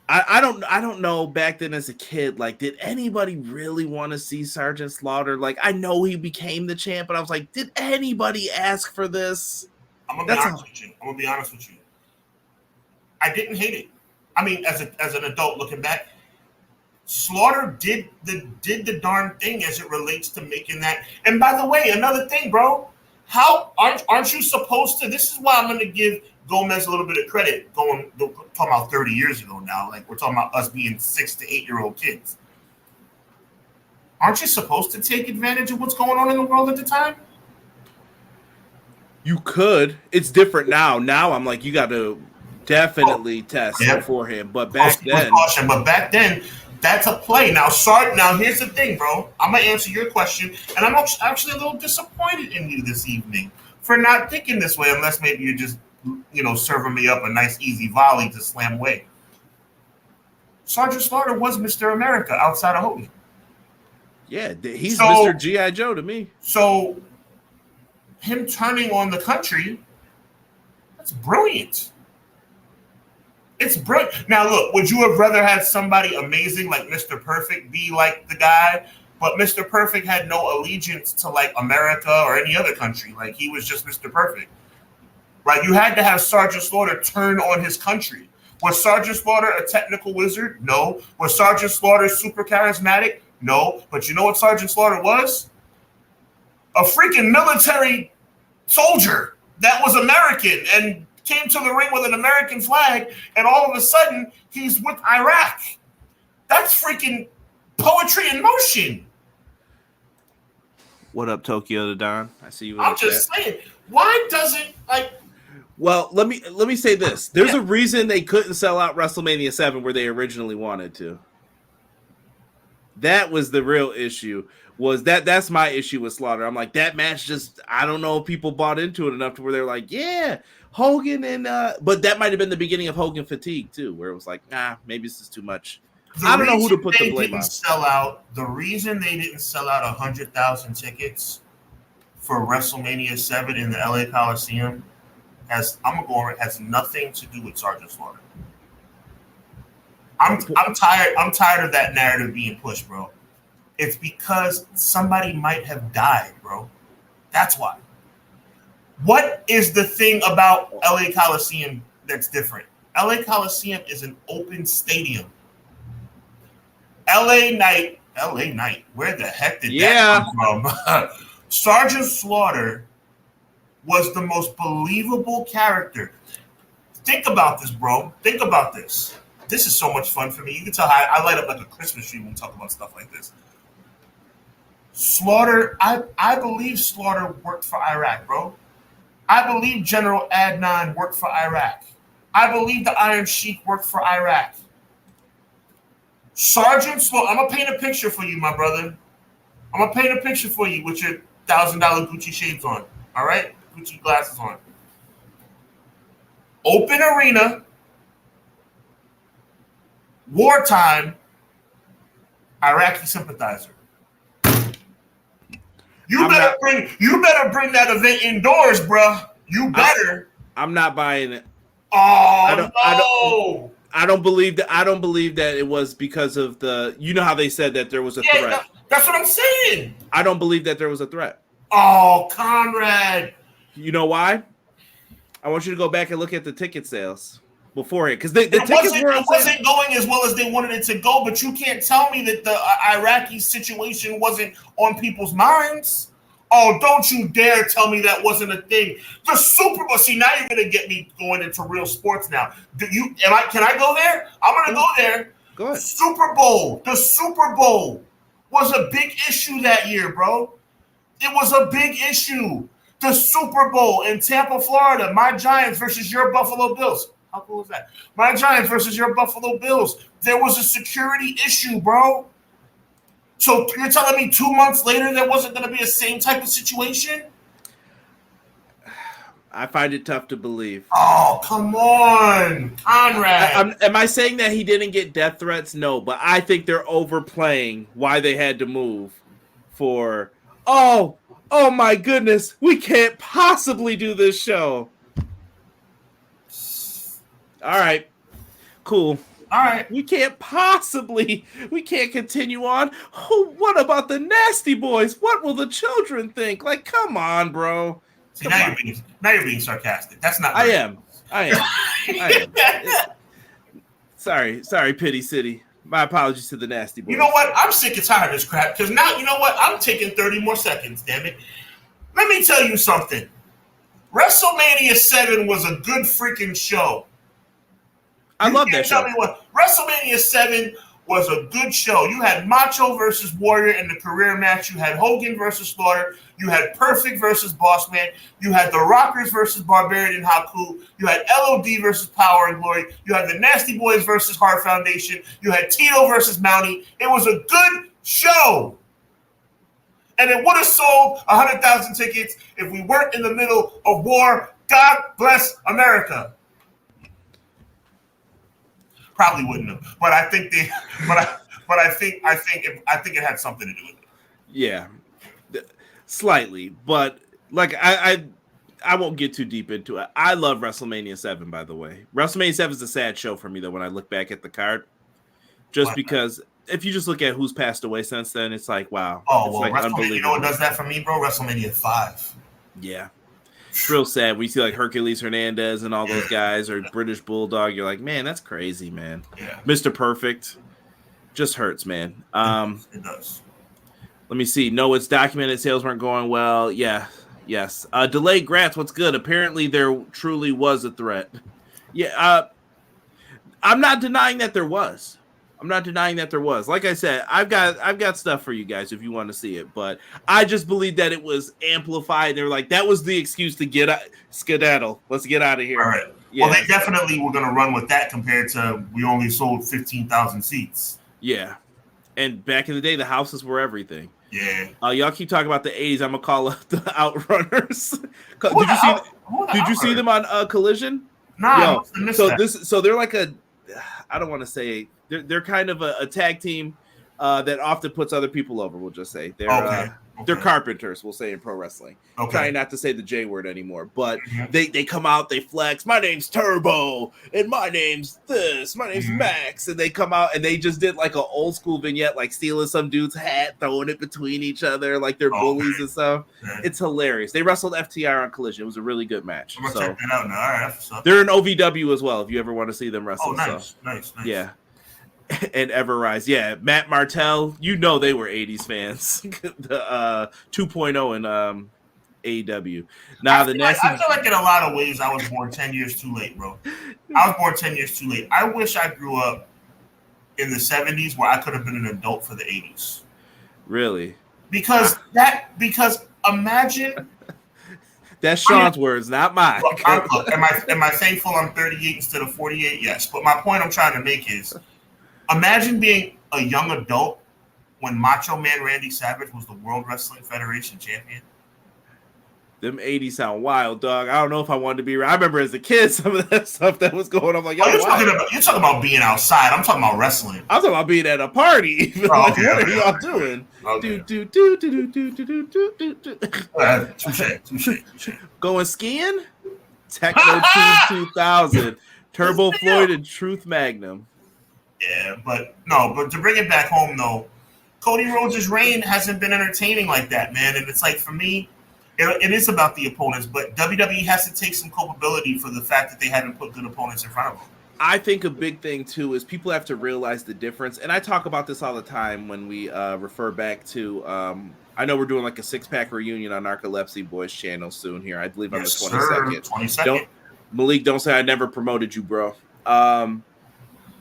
I don't know back then as a kid, like, did anybody really want to see Sergeant Slaughter? Like, I know he became the champ, but I was like, did anybody ask for this? I'm gonna be honest with you. I didn't hate it. I mean, as an adult looking back, Slaughter did the darn thing as it relates to making that. And by the way, another thing, bro. How aren't you supposed to? This is why I'm going to give Gomez a little bit of credit. Talking about 30 years ago now, like we're talking about us being 6 to 8 year old kids. Aren't you supposed to take advantage of what's going on in the world at the time? You could. It's different now. Now I'm like, you got to definitely test beforehand. But back then, that's a play. Now, here's the thing, bro. I'm going to answer your question, and I'm actually a little disappointed in you this evening for not thinking this way, unless maybe you're just, serving me up a nice, easy volley to slam away. Sergeant Slaughter was Mr. America outside of Hogan. Yeah, he's Mr. G.I. Joe to me. So, him turning on the country, that's brilliant. It's brilliant. Now, look, would you have rather had somebody amazing like Mr. Perfect be like the guy? But Mr. Perfect had no allegiance to like America or any other country. Like, he was just Mr. Perfect. Right? You had to have Sergeant Slaughter turn on his country. Was Sergeant Slaughter a technical wizard? No. Was Sergeant Slaughter super charismatic? No. But you know what Sergeant Slaughter was? A freaking military soldier that was American and came to the ring with an American flag, and all of a sudden, he's with Iraq. That's freaking poetry in motion. What up, Tokyo the Don? I see you. I'm just saying, why doesn't, like... Well, let me say this. There's a reason they couldn't sell out WrestleMania 7 where they originally wanted to. That was the real issue. That's my issue with Slaughter. I'm like, that match just, I don't know if people bought into it enough to where they're like, yeah, Hogan and but that might have been the beginning of Hogan fatigue too, where it was like, maybe this is too much. I don't know who to put the blame on. The reason they didn't sell out 100,000 tickets for WrestleMania 7 in the LA Coliseum has nothing to do with Sergeant Slaughter. I'm tired of that narrative being pushed, bro. It's because somebody might have died, bro. That's why. What is the thing about LA Coliseum that's different? LA Coliseum is an open stadium. LA Knight. Where the heck did that come from? Sergeant Slaughter was the most believable character. Think about this, bro. Think about this. This is so much fun for me. You can tell I light up like a Christmas tree when we talk about stuff like this. Slaughter, I believe Slaughter worked for Iraq, bro. I believe General Adnan worked for Iraq. I believe the Iron Sheik worked for Iraq. Sergeant Slaughter, I'm going to paint a picture for you, my brother. I'm going to paint a picture for you with your $1,000 Gucci shades on. All right? Gucci glasses on. Open arena. Wartime. Iraqi sympathizer. You better bring that event indoors, bruh. You better. I'm not buying it. Oh, I don't believe that. I don't believe that it was because of the. You know how they said that there was a threat. That's what I'm saying. I don't believe that there was a threat. Oh, Conrad. You know why? I want you to go back and look at the ticket sales beforehand, because the tickets wasn't going as well as they wanted it to go. But you can't tell me that the Iraqi situation wasn't on people's minds. Oh, don't you dare tell me that wasn't a thing. The Super Bowl. See, now you're gonna get me going into real sports now. Can I go there? I'm gonna go there. Go ahead. Super Bowl. The Super Bowl was a big issue that year, bro. It was a big issue. The Super Bowl in Tampa, Florida. My Giants versus your Buffalo Bills. How cool is that? My Giants versus your Buffalo Bills. There was a security issue, bro. So you're telling me 2 months later there wasn't going to be the same type of situation? I find it tough to believe. Oh, come on, Conrad. Am I saying that he didn't get death threats? No, but I think they're overplaying why they had to move for, oh my goodness, we can't possibly do this show. All right, cool. All right. We can't continue on. Oh, what about the Nasty Boys? What will the children think? Like, come on, bro. See, now you're being sarcastic. That's not. I am. Sorry, Pity City. My apologies to the Nasty Boys. You know what? I'm sick and tired of this crap because now, you know what? I'm taking 30 more seconds, damn it. Let me tell you something. WrestleMania 7 was a good freaking show. I love that show. Tell me what. WrestleMania 7 was a good show. You had Macho versus Warrior in the career match. You had Hogan versus Slaughter. You had Perfect versus Bossman. You had the Rockers versus Barbarian and Haku. You had LOD versus Power and Glory. You had the Nasty Boys versus Heart Foundation. You had Tito versus Mountie. It was a good show. And it would have sold 100,000 tickets if we weren't in the middle of war. God bless America. Probably wouldn't have, but I think I think it had something to do with it. Yeah, slightly, but like I won't get too deep into it. I love WrestleMania 7, by the way. WrestleMania 7 is a sad show for me though when I look back at the card, just because if you just look at who's passed away since then, it's like wow. Oh well, like unbelievable. You know what does that for me, bro? WrestleMania 5. Yeah. It's real sad. We see like Hercules Hernandez and all those guys, or British Bulldog. You're like, man, that's crazy, man. Yeah. Mr. Perfect just hurts, man. It does. Let me see. No, it's documented sales weren't going well. Yeah. Yes. Delayed grants. What's good? Apparently, there truly was a threat. Yeah. I'm not denying that there was. Like I said, I've got stuff for you guys if you want to see it, but I just believe that it was amplified. They're like, that was the excuse to get skedaddle. Let's get out of here. All right. Yeah. Well, they definitely were going to run with that compared to we only sold 15,000 seats. Yeah. And back in the day, the houses were everything. Yeah. Y'all keep talking about the 80s. I'm going to call up the Outrunners. Did you see them on Collision? Nah. So they're like I don't want to say they're kind of a tag team that often puts other people over. We'll just say they're carpenters. We'll say in pro wrestling. Okay. Trying not to say the J word anymore, but they come out, they flex. My name's Turbo, and my name's this. My name's Max, and they come out and they just did like an old school vignette, like stealing some dude's hat, throwing it between each other, like they're bullies and stuff. Okay. It's hilarious. They wrestled FTR on Collision. It was a really good match. I'm gonna check that out now. All right, they're in OVW as well. If you ever want to see them wrestle. Oh, nice. Yeah. And Everrise, yeah, Matt Martell, you know they were 80s fans. The 2.0 in AEW. Now I feel like in a lot of ways I was born 10 years too late, bro. I was born 10 years too late. I wish I grew up in the 70s where I could have been an adult for the 80s. Really? Because imagine. That's Sean's words, not mine. Look, am I thankful I'm 38 instead of 48? Yes. But my point I'm trying to make is, imagine being a young adult when Macho Man Randy Savage was the World Wrestling Federation champion. Them 80s sound wild, dog. I don't know if I wanted to be around. I remember as a kid some of that stuff that was going on. I'm like, you're talking about being outside. I'm talking about wrestling. I'm talking about being at a party. What are y'all doing? Touche. Going skiing? Techno Team 2000. Turbo Floyd and Truth Magnum. Yeah, but to bring it back home, though, Cody Rhodes' reign hasn't been entertaining like that, man. And it's like, for me, it is about the opponents, but WWE has to take some culpability for the fact that they haven't put good opponents in front of them. I think a big thing, too, is people have to realize the difference. And I talk about this all the time when we refer back to I know we're doing like a 6-pack reunion on Narcolepsy Boys channel soon here. I believe on the 22nd. Sir, 22nd. Malik, don't say I never promoted you, bro.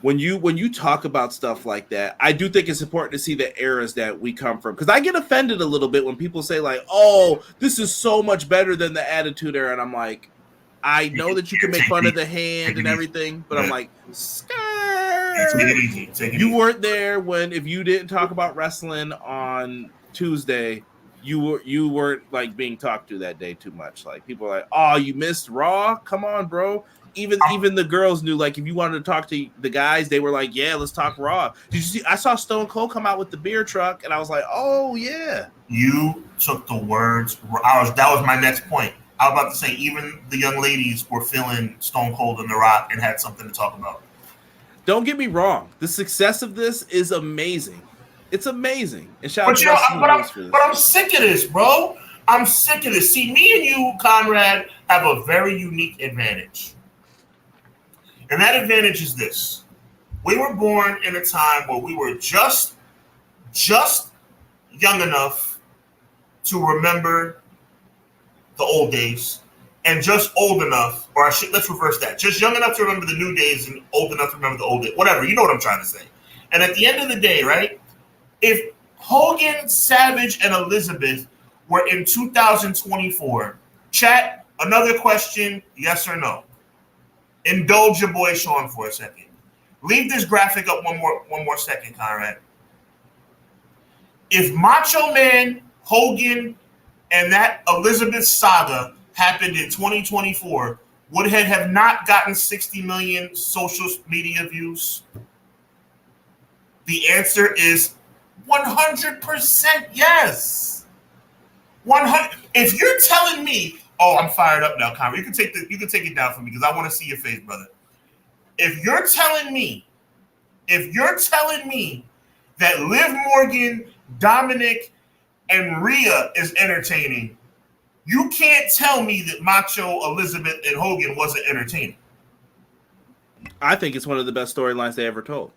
when you talk about stuff like that, I do think it's important to see the eras that we come from, because I get offended a little bit when people say like, "Oh, this is so much better than the Attitude Era," and I'm like, I know that you can make fun of the hand and everything, but I'm like, you weren't there when, if you didn't talk about wrestling on Tuesday, you weren't like being talked to that day too much. Like people are like, "Oh, you missed Raw? Come on, bro." Even the girls knew, like, if you wanted to talk to the guys, they were like, "Yeah, let's talk Raw." Did you see? I saw Stone Cold come out with the beer truck, and I was like, "Oh yeah." You took the words. That was my next point. I was about to say, even the young ladies were feeling Stone Cold and The Rock and had something to talk about. Don't get me wrong. The success of this is amazing. It's amazing. And shout out to but I'm sick of this, bro. I'm sick of this. See, me and you, Conrad, have a very unique advantage. And that advantage is this. We were born in a time where we were just young enough to remember the old days, and just old enough, let's reverse that. Just young enough to remember the new days and old enough to remember the old days. Whatever, you know what I'm trying to say. And at the end of the day, right, if Hogan, Savage, and Elizabeth were in 2024, chat, another question, yes or no? Indulge your boy Sean for a second. Leave this graphic up one more second, Conrad. If Macho Man, Hogan, and that Elizabeth saga happened in 2024, would it have not gotten 60 million social media views? The answer is 100% yes. 100. If you're telling me, oh, I'm fired up now, Conrad. You can take it down for me because I want to see your face, brother. If you're telling me that Liv Morgan, Dominic, and Rhea is entertaining, you can't tell me that Macho, Elizabeth, and Hogan wasn't entertaining. I think it's one of the best storylines they ever told.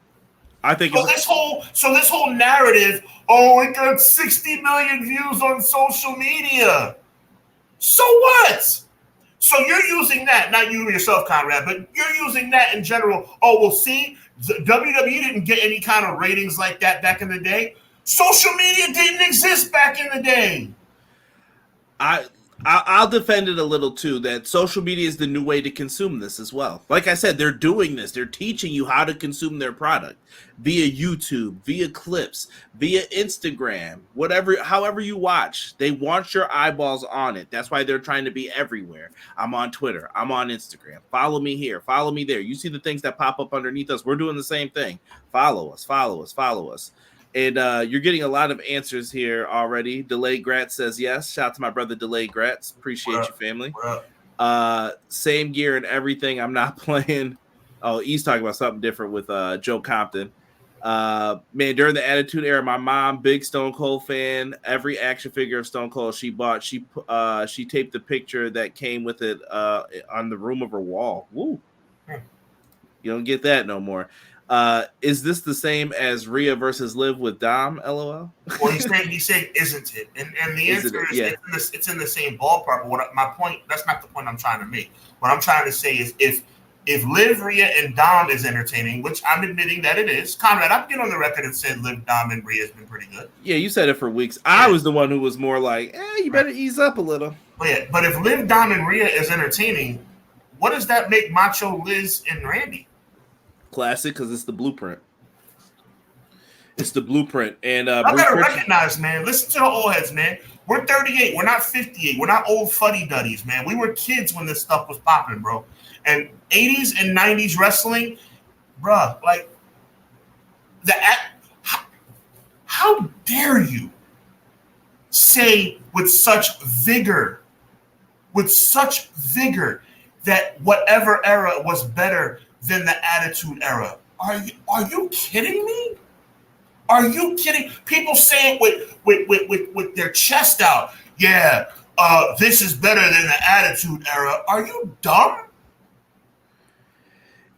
I think this whole narrative, oh, it got 60 million views on social media. So what? So you're using that, not you yourself, Conrad, but you're using that in general. Oh, well, see, WWE didn't get any kind of ratings like that back in the day. Social media didn't exist back in the day. I'll defend it a little too, that social media is the new way to consume this as well. Like I said, they're doing this. They're teaching you how to consume their product via YouTube, via clips, via Instagram, however you watch. They want your eyeballs on it. That's why they're trying to be everywhere. I'm on Twitter. I'm on Instagram. Follow me here. Follow me there. You see the things that pop up underneath us. We're doing the same thing. Follow us. Follow us. Follow us. And you're getting a lot of answers here already. Delayed Gratz says yes. Shout out to my brother Delayed Gratz. Appreciate you, family. Same gear and everything. I'm not playing. Oh, he's talking about something different with Joe Compton. Man, during the Attitude Era, my mom, big Stone Cold fan. Every action figure of Stone Cold she bought, she taped the picture that came with it on the room of her wall. Woo! You don't get that no more. Is this the same as Rhea versus Liv with Dom? LOL. Well, he's saying, isn't it? And the answer is yeah. It's in the same ballpark. But my point, that's not the point I'm trying to make. What I'm trying to say is if Liv, Rhea, and Dom is entertaining, which I'm admitting that it is, Conrad, I've been on the record and said Liv, Dom, and Rhea has been pretty good. Yeah, you said it for weeks. I was the one who was more like, you better ease up a little. But if Liv, Dom, and Rhea is entertaining, what does that make Macho, Liz, and Randy? Classic, because it's the blueprint. It's the blueprint. And I gotta recognize, man. Listen to the old heads, man. We're 38. We're not 58. We're not old fuddy-duddies, man. We were kids when this stuff was popping, bro. And 80s and 90s wrestling, bruh, like how dare you say with such vigor that whatever era was better than the Attitude Era? Are you kidding me? Are you kidding? People say it with their chest out. Yeah, this is better than the Attitude Era. Are you dumb?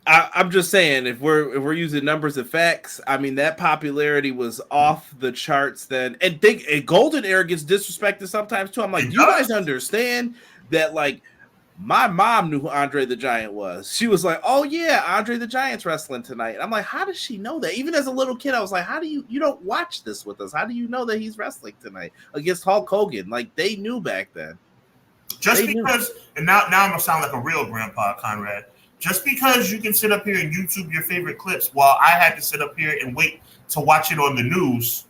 I'm just saying, if we're using numbers and facts, I mean that popularity was off the charts then. And Golden Era gets disrespected sometimes too. I'm like, do you guys understand that? Like, My mom knew who Andre the Giant was. She was like, "Oh yeah, Andre the Giant's wrestling tonight." And I'm like, "How does she know that?" Even as a little kid, I was like, "How do you don't watch this with us? How do you know that he's wrestling tonight against Hulk Hogan?" Like they knew back then. Just because, and now I'm gonna sound like a real grandpa, Conrad. Just because you can sit up here and YouTube your favorite clips, while I had to sit up here and wait to watch it on the news,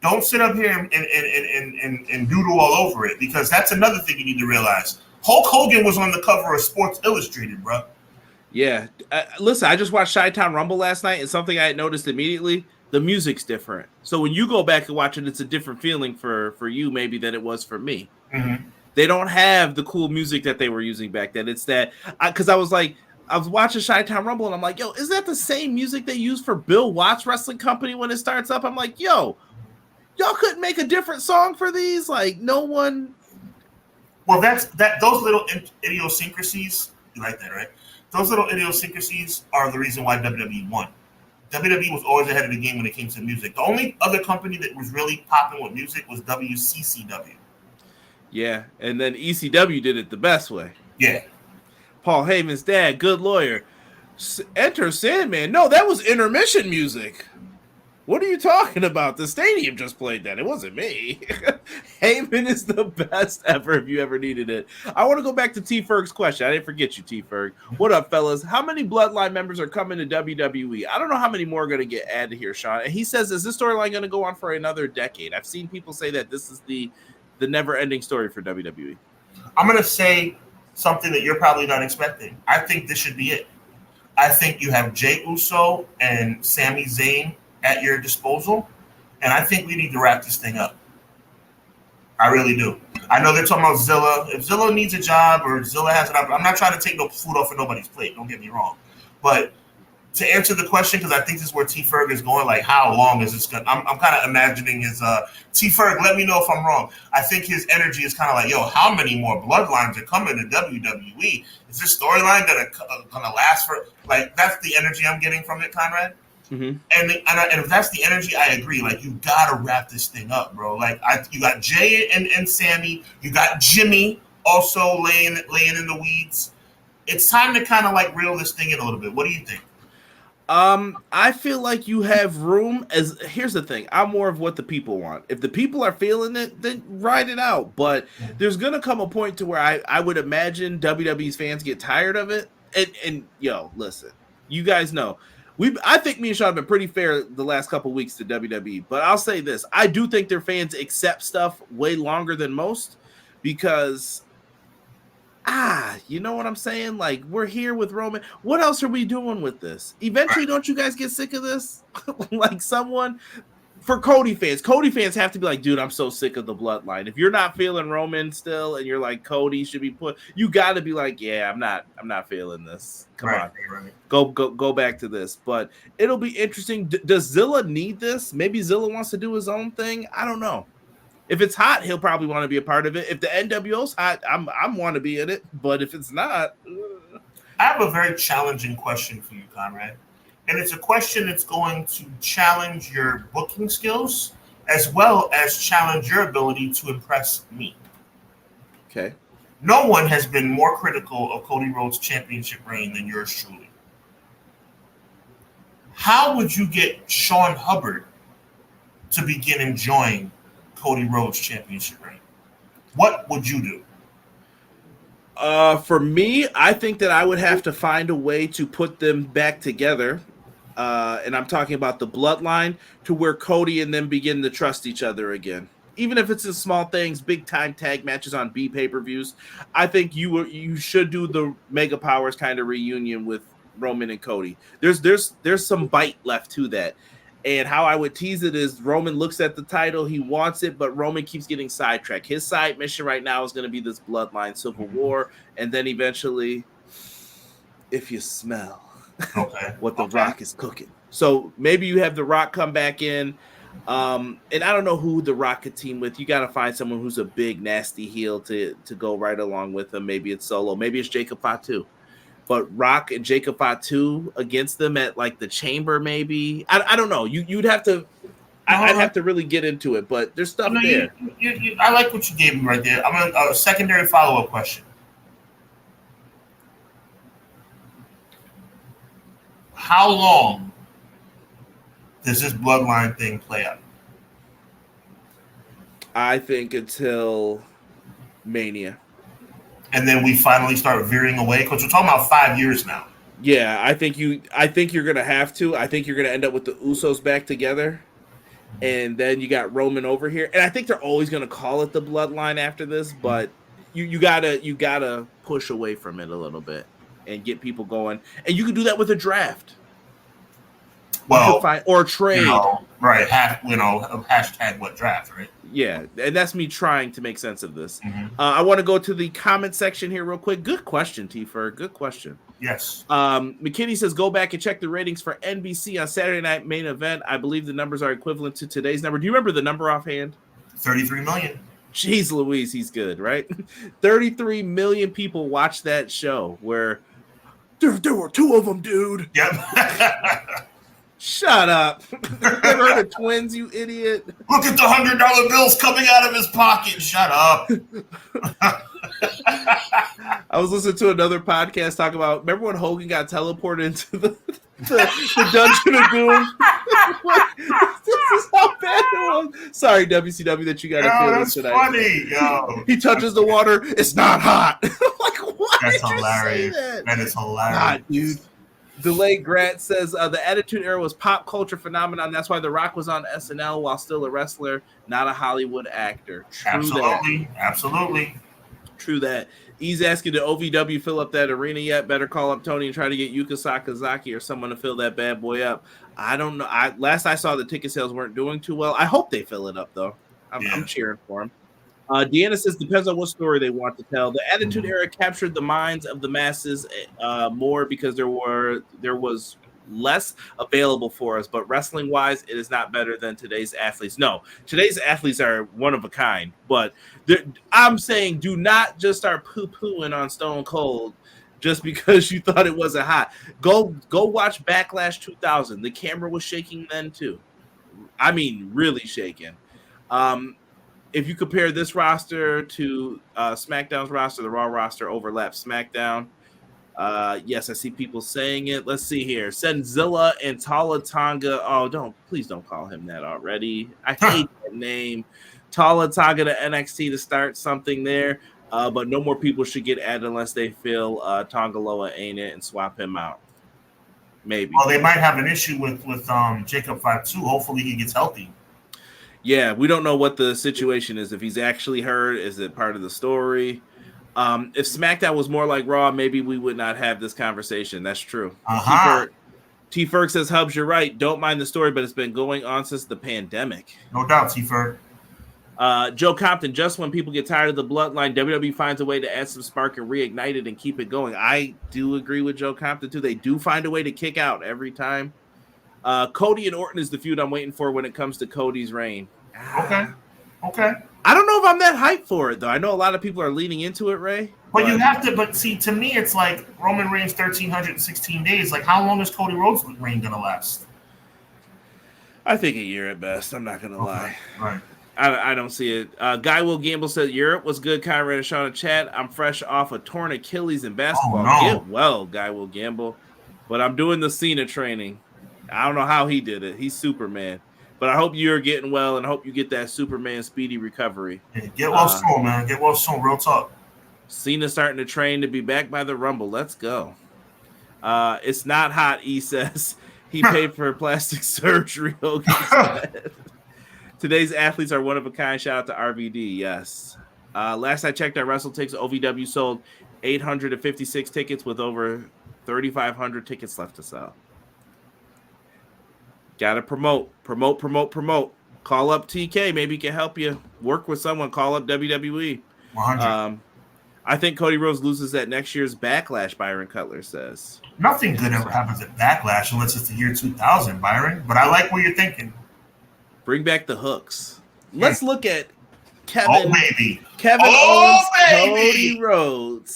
don't sit up here and doodle all over it, because that's another thing you need to realize. Hulk Hogan was on the cover of Sports Illustrated, bro. Yeah. Listen, I just watched Chi-Town Rumble last night, and something I had noticed immediately, the music's different. So when you go back and watch it, it's a different feeling for you maybe than it was for me. Mm-hmm. They don't have the cool music that they were using back then. It's that, because I was watching Chi-Town Rumble, and I'm like, yo, is that the same music they use for Bill Watts Wrestling Company when it starts up? I'm like, yo, y'all couldn't make a different song for these? Like, no one... Well, those little idiosyncrasies, you like that, right? Those little idiosyncrasies are the reason why WWE won. WWE was always ahead of the game when it came to music. The only other company that was really popping with music was WCCW. Yeah, and then ECW did it the best way. Yeah. Paul Heyman's dad, good lawyer. Enter Sandman. No, that was intermission music. What are you talking about? The stadium just played that. It wasn't me. Heyman is the best ever if you ever needed it. I want to go back to T. Ferg's question. I didn't forget you, T. Ferg. What up, fellas? How many Bloodline members are coming to WWE? I don't know how many more are going to get added here, Sean. And he says, is this storyline going to go on for another decade? I've seen people say that this is the never-ending story for WWE. I'm going to say something that you're probably not expecting. I think this should be it. I think you have Jey Uso and Sami Zayn at your disposal, and I think we need to wrap this thing up. I really do. I know they're talking about Zilla. If Zilla needs a job or Zilla has an opportunity, I'm not trying to take no food off of nobody's plate. Don't get me wrong. But to answer the question, because I think this is where T. Ferg is going, like, how long is this going to... I'm kind of imagining his... T. Ferg, let me know if I'm wrong. I think his energy is kind of like, yo, how many more bloodlines are coming to WWE? Is this storyline going to last for... Like, that's the energy I'm getting from it, Conrad. Mm-hmm. And if that's the energy, I agree. Like, you gotta wrap this thing up, bro. Like, you got Jay and Sammy, you got Jimmy also laying in the weeds. It's time to kind of like reel this thing in a little bit. What do you think? I feel like you have room. Here's the thing, I'm more of what the people want. If the people are feeling it, then ride it out. But there's gonna come a point to where I would imagine WWE's fans get tired of it. And yo, listen, you guys know. I think me and Sean have been pretty fair the last couple of weeks to WWE, but I'll say this. I do think their fans accept stuff way longer than most because, you know what I'm saying? Like, we're here with Roman. What else are we doing with this? Eventually, don't you guys get sick of this? Like for Cody fans have to be like, dude, I'm so sick of the bloodline. If you're not feeling Roman still and you're like, Cody should be put, you got to be like, yeah, I'm not feeling this. Come on. Right. Go back to this. But it'll be interesting. Does Zilla need this? Maybe Zilla wants to do his own thing. I don't know. If it's hot, he'll probably want to be a part of it. If the NWO's hot, I'm want to be in it. But if it's not, I have a very challenging question for you, Conrad. And it's a question that's going to challenge your booking skills as well as challenge your ability to impress me. Okay. No one has been more critical of Cody Rhodes' championship reign than yours truly. How would you get Sean Hubbard to begin enjoying Cody Rhodes' championship reign? What would you do? For me, I think that I would have to find a way to put them back together. And I'm talking about the bloodline to where Cody and them begin to trust each other again. Even if it's in small things, big time tag matches on B pay-per-views, I think you should do the Mega Powers kind of reunion with Roman and Cody. There's some bite left to that. And how I would tease it is Roman looks at the title, he wants it, but Roman keeps getting sidetracked. His side mission right now is going to be this bloodline civil war, and then eventually, if you smell what the Rock is cooking. So maybe you have the Rock come back in. And I don't know who the Rock could team with. You got to find someone who's a big, nasty heel to go right along with him. Maybe it's Solo. Maybe it's Jacob Fatu. But Rock and Jacob Fatu against them at like the Chamber, maybe. I don't know. You'd have to. I'd have to really get into it. But there's stuff there. I like what you gave me right there. I'm a secondary follow-up question. how long does this bloodline thing play out? I think until Mania. And then we finally start veering away, because we're talking about 5 years now. Yeah, I think you're gonna have to. I think you're gonna end up with the Usos back together, and then you got Roman over here. And I think they're always gonna call it the Bloodline after this, but you gotta push away from it a little bit and get people going. And you can do that with a draft. Well, or trade. Right. Hashtag what draft, right? Yeah, and that's me trying to make sense of this. I want to go to the comment section here real quick. Good question, T-Fer. Good question. Yes. McKinney says, go back and check the ratings for NBC on Saturday Night Main Event. I believe the numbers are equivalent to today's number. Do you remember the number offhand? 33 million. Jeez Louise, he's good, right? 33 million people watched that show where there were two of them, dude. Yep. Shut up. Never heard of twins, you idiot. Look at the $100 bills coming out of his pocket. Shut up. I was listening to another podcast talking about, remember when Hogan got teleported into the Dungeon of Doom? This is how bad it was. Sorry, WCW, that you got to feel this tonight. Funny. Yo, he touches the water. It's not hot. Like, what? That's hilarious. That is hilarious. God, dude. Delay Grant says the Attitude Era was pop culture phenomenon. That's why The Rock was on SNL while still a wrestler, not a Hollywood actor. Absolutely. True that. He's asking, did OVW fill up that arena yet? Better call up Tony and try to get Yuka Sakazaki or someone to fill that bad boy up. I don't know. Last I saw, the ticket sales weren't doing too well. I hope they fill it up, though. I'm cheering for him. Deanna says, depends on what story they want to tell. The Attitude Era captured the minds of the masses more because there was less available for us, but wrestling wise, it is not better than today's athletes. No, today's athletes are one of a kind, but I'm saying do not just start poo-pooing on Stone Cold just because you thought it wasn't hot. Go watch Backlash 2000. The camera was shaking then too. I mean, really shaking. If you compare this roster to SmackDown's roster, the Raw roster overlaps SmackDown. Yes, I see people saying it. Let's see here. Senzilla and Tala Tonga. Oh, please don't call him that already. I hate that name. Tala Tonga to NXT to start something there. But no more people should get added unless they feel Tongaloa ain't it and swap him out. Maybe. Well, they might have an issue with Jacob 5-2. Hopefully he gets healthy. Yeah, we don't know what the situation is. If he's actually hurt, is it part of the story? If SmackDown was more like Raw, maybe we would not have this conversation. That's true. T. Ferg says, Hubs, you're right. Don't mind the story, but it's been going on since the pandemic. No doubt, T. Ferg. Joe Compton, just when people get tired of the bloodline, WWE finds a way to add some spark and reignite it and keep it going. I do agree with Joe Compton, too. They do find a way to kick out every time. Cody and Orton is the feud I'm waiting for when it comes to Cody's reign. Okay. I don't know if I'm that hyped for it, though. I know a lot of people are leaning into it, Ray. But you have to. But see, to me, it's like Roman Reigns 1,316 days. Like, how long is Cody Rhodes' reign gonna last? I think a year at best. I'm not gonna lie. Right. I don't see it. Guy Will Gamble said Europe was good. Conrad and Shauna chat. I'm fresh off a torn Achilles in basketball. Oh, no. Get well, Guy Will Gamble. But I'm doing the Cena training. I don't know how he did it. He's Superman. But I hope you're getting well and I hope you get that Superman speedy recovery. Yeah, get well soon, man. Get well soon. Real talk. Cena starting to train to be back by the Rumble. Let's go. It's not hot, he says. He paid for plastic surgery. Today's athletes are one of a kind. Shout out to RVD. Yes. Last I checked, our WrestleTix OVW sold 856 tickets with over 3,500 tickets left to sell. Gotta promote. Call up TK. Maybe he can help you. Work with someone. Call up WWE. 100. I think Cody Rhodes loses at next year's Backlash, Byron Cutler says. Nothing good ever happens at Backlash unless it's the year 2000, Byron. But I like what you're thinking. Bring back the hooks. Let's look at Kevin. Oh, baby. Owens, Cody Rhodes.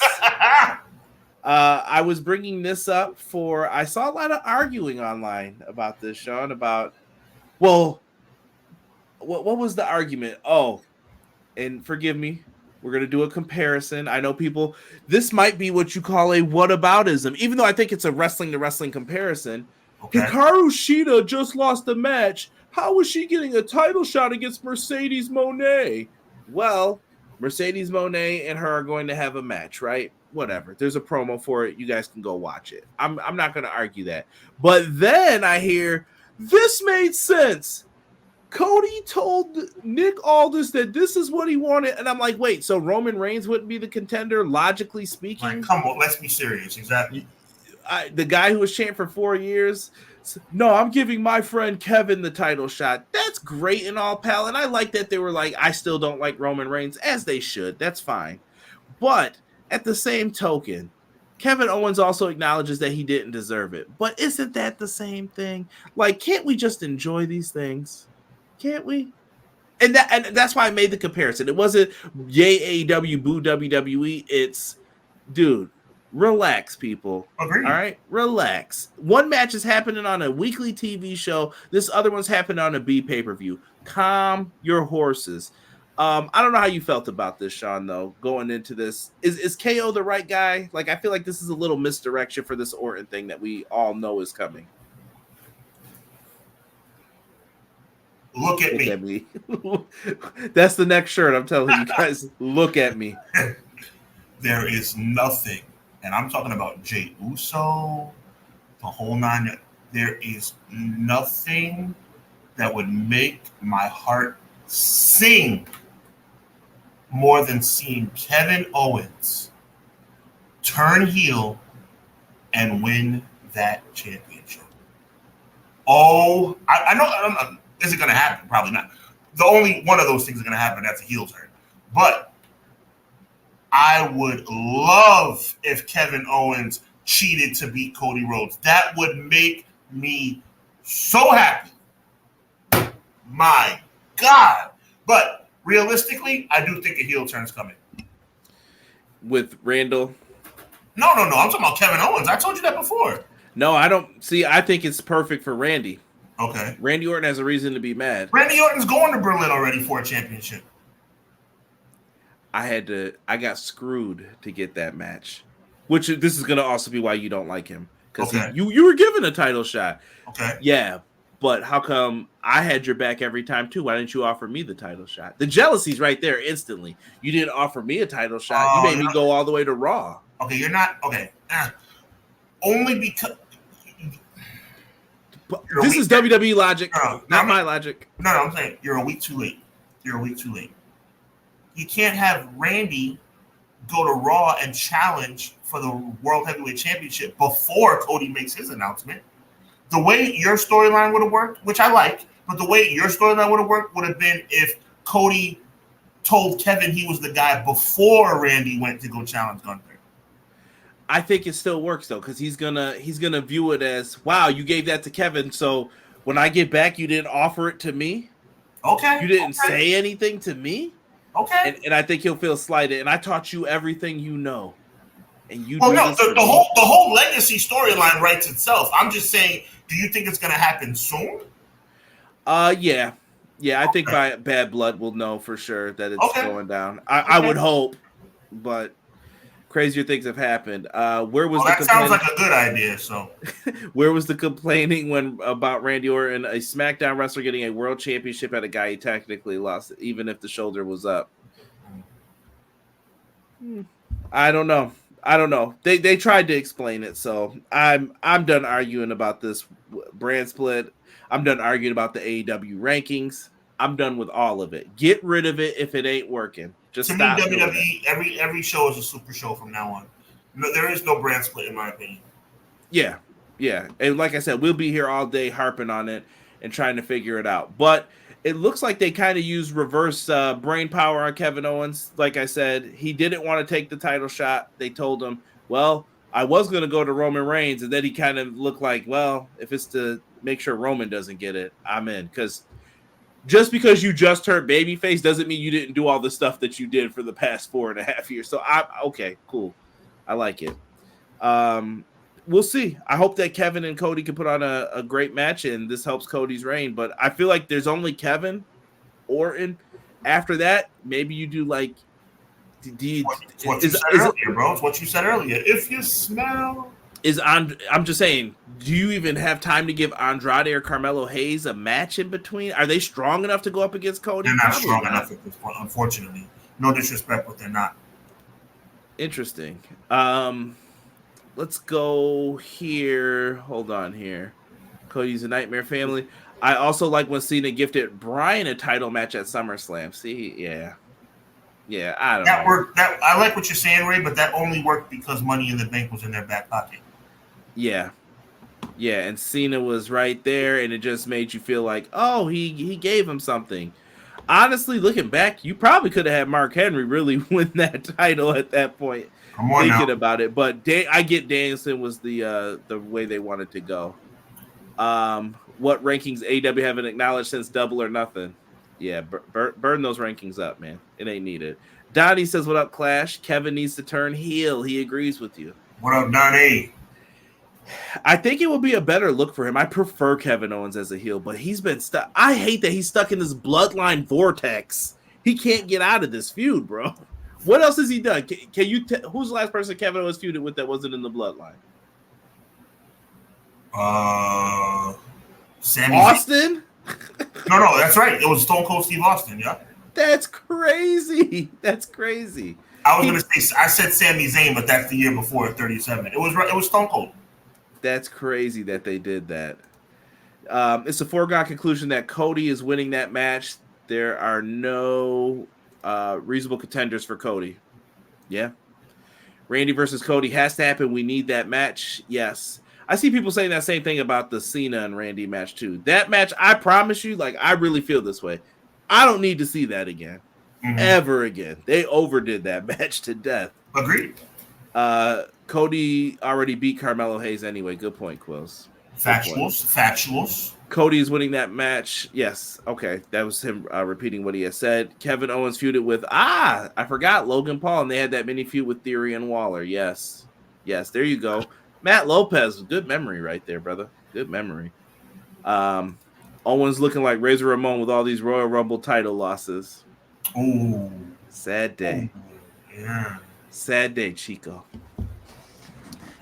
I was bringing this up I saw a lot of arguing online about this, Sean, about, well, what was the argument? Oh, and forgive me, we're going to do a comparison. I know this might be what you call a whataboutism, even though I think it's a wrestling to wrestling comparison. Okay. Hikaru Shida just lost a match. How is she getting a title shot against Mercedes Moné? Well, Mercedes Moné and her are going to have a match, right? Whatever. There's a promo for it. You guys can go watch it. I'm not going to argue that. But then I hear this made sense. Cody told Nick Aldis that this is what he wanted, and I'm like, wait, so Roman Reigns wouldn't be the contender, logically speaking? Like, come on, let's be serious. Exactly. The guy who was champ for 4 years. No, I'm giving my friend Kevin the title shot. That's great and all, pal. And I like that they were like, I still don't like Roman Reigns, as they should. That's fine. But at the same token, Kevin Owens also acknowledges that he didn't deserve it. But isn't that the same thing? Like, can't we just enjoy these things? Can't we? And that's why I made the comparison. It wasn't yay AEW, boo WWE. It's, dude, relax, people. Agreed. All right? Relax. One match is happening on a weekly TV show. This other one's happening on a B pay-per-view. Calm your horses. I don't know how you felt about this, Sean, though, going into this. Is KO the right guy? Like, I feel like this is a little misdirection for this Orton thing that we all know is coming. Look at me. That's the next shirt. I'm telling you guys, look at me. There is nothing, and I'm talking about Jey Uso, the whole nine. There is nothing that would make my heart sing more than seeing Kevin Owens turn heel and win that championship. Oh, I know. Is it going to happen? Probably not. The only one of those things is going to happen. That's a heel turn. But I would love if Kevin Owens cheated to beat Cody Rhodes. That would make me so happy. My God. But realistically, I do think a heel turn's coming. With Randall? No. I'm talking about Kevin Owens. I told you that before. No, I don't. See, I think it's perfect for Randy. Okay. Randy Orton has a reason to be mad. Randy Orton's going to Berlin already for a championship. I got screwed to get that match. Which this is gonna also be why you don't like him. Because you were given a title shot. Okay. Yeah. But how come I had your back every time too? Why didn't you offer me the title shot? The jealousy's right there instantly. You didn't offer me a title shot. You made me go all the way to Raw. Okay, you're not okay. Only because this is WWE logic, not my logic. No, I'm saying you're a week too late. You can't have Randy go to Raw and challenge for the World Heavyweight Championship before Cody makes his announcement. The way your storyline would have worked, which I like, but the way your storyline would have worked would have been if Cody told Kevin he was the guy before Randy went to go challenge Gunther. I think it still works though, because he's gonna view it as, wow, you gave that to Kevin, so when I get back, you didn't offer it to me. Okay. You didn't say anything to me. Okay. And I think he'll feel slighted. And I taught you everything you know. And you the whole legacy storyline writes itself. I'm just saying, do you think it's gonna happen soon? Yeah. I think by Bad Blood we'll know for sure that it's going down. I would hope, but crazier things have happened. Where was that sounds like a good idea. So, where was the complaining about Randy Orton, a SmackDown wrestler, getting a world championship at a guy he technically lost, even if the shoulder was up? I don't know. They tried to explain it, so I'm done arguing about this brand split. I'm done arguing about the AEW rankings. I'm done with all of it. Get rid of it if it ain't working. Just stop. To me, WWE, every show is a super show from now on. No, there is no brand split, in my opinion. Yeah. And like I said, we'll be here all day harping on it and trying to figure it out. But it looks like they kind of used reverse brain power on Kevin Owens. Like I said, he didn't want to take the title shot. They told him, well, I was going to go to Roman Reigns. And then he kind of looked like, well, if it's to make sure Roman doesn't get it, I'm in. Because just because you just turned babyface doesn't mean you didn't do all the stuff that you did for the past 4.5 years. So okay, cool. I like it. We'll see. I hope that Kevin and Cody can put on a great match and this helps Cody's reign. But I feel like there's only Kevin, Orton. After that, maybe you do like what you said earlier, bro. It's what you said earlier. If you smell I'm just saying, do you even have time to give Andrade or Carmelo Hayes a match in between? Are they strong enough to go up against Cody? They're not Probably strong not. enough at this point, unfortunately. No disrespect, but they're not. Interesting. Let's go here. Hold on here. Cody's a Nightmare Family. I also like when Cena gifted Bryan a title match at SummerSlam. See, yeah. I don't know. Worked. That I like what you're saying, Ray, but that only worked because Money in the Bank was in their back pocket. Yeah, and Cena was right there, and it just made you feel like, oh, he gave him something. Honestly, looking back, you probably could have had Mark Henry really win that title at that point. Thinking about it, but I get Danielson was the way they wanted to go. What rankings AEW haven't acknowledged since Double or Nothing? Yeah, burn those rankings up, man. It ain't needed. Donnie says, "What up, Clash? Kevin needs to turn heel. He agrees with you." What up, Donnie? I think it will be a better look for him. I prefer Kevin Owens as a heel, but he's been stuck. I hate that he's stuck in this bloodline vortex. He can't get out of this feud, bro. What else has he done? Can you who's the last person Kevin Owens feuded with that wasn't in the bloodline? Sami Austin? No, that's right. It was Stone Cold Steve Austin, yeah. That's crazy. I was gonna say I said Sami Zayn, but that's the year before 37. It was Stone Cold. That's crazy that they did that. It's a foregone conclusion that Cody is winning that match. There are no reasonable contenders for Cody. Yeah. Randy versus Cody has to happen. We need that match. Yes. I see people saying that same thing about the Cena and Randy match too. That match, I promise you, like I really feel this way. I don't need to see that again. Ever again. They overdid that match to death. Agreed. Cody already beat Carmelo Hayes anyway. Good point, Quills. Factuals. Cody is winning that match. Yes. Okay. That was him repeating what he has said. Kevin Owens feuded with, I forgot, Logan Paul, and they had that mini feud with Theory and Waller. Yes. There you go. Matt Lopez. Good memory right there, brother. Good memory. Owens looking like Razor Ramon with all these Royal Rumble title losses. Ooh. Sad day. Ooh. Yeah. Sad day, Chico.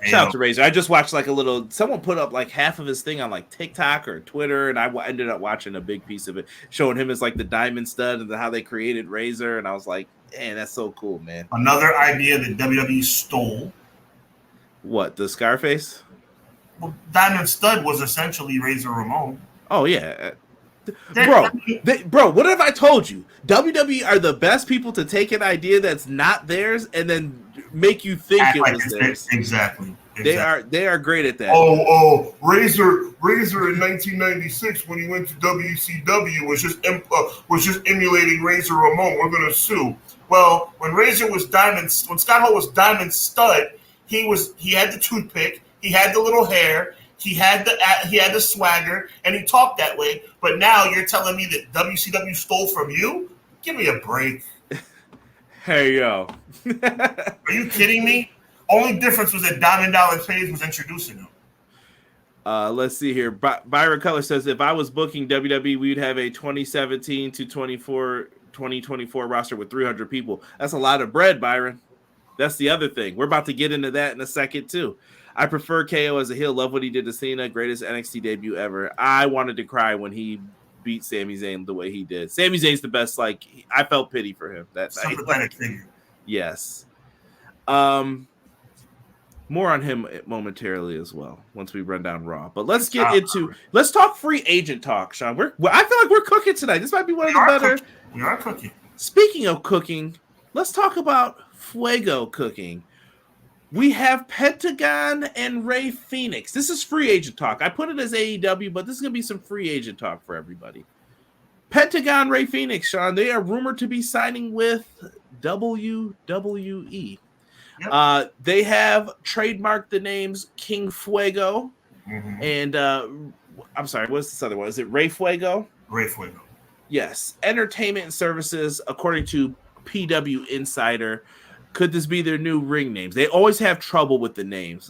Shout out to Razor. I just watched like a little. Someone put up like half of his thing on like TikTok or Twitter, and I ended up watching a big piece of it, showing him as like the diamond stud and how they created Razor, and I was like, man, that's so cool, man. Another idea that WWE stole. What, the Scarface? Well, Diamond Stud was essentially Razor Ramon. Oh yeah, bro. What have I told you? WWE are the best people to take an idea that's not theirs and then make you think it was theirs. Exactly. They are great at that. Razor in 1996 when he went to WCW was just emulating Razor Ramon. We're gonna sue. Well, when Scott Hall was Diamond Stud, he had the toothpick, he had the little hair, he had the swagger, and he talked that way. But now you're telling me that WCW stole from you? Give me a break. Hey yo, are you kidding me? Only difference was that Diamond Dallas Page was introducing him. Let's see here. Byron Cutler says, if I was booking WWE, we'd have a 2017 to 2024 roster with 300 people. That's a lot of bread, Byron. That's the other thing. We're about to get into that in a second, too. I prefer KO as a heel. Love what he did to Cena. Greatest NXT debut ever. I wanted to cry when he beat Sami Zayn the way he did. Sami Zayn's the best. Like, I felt pity for him that night. Sympathetic figure. Yes. More on him momentarily as well once we run down Raw. But let's talk free agent talk, Sean. I feel like we're cooking tonight. This might be one of the better. We are cooking. Speaking of cooking, let's talk about Fuego cooking. We have Pentagon and Rey Fenix. This is free agent talk. I put it as AEW, but this is going to be some free agent talk for everybody. Pentagon, Rey Fenix, Sean, they are rumored to be signing with WWE. Yep. They have trademarked the names King Fuego and I'm sorry, what's this other one? Is it Rey Fuego? Rey Fuego. Yes. Entertainment and services, according to PW Insider. Could this be their new ring names? They always have trouble with the names.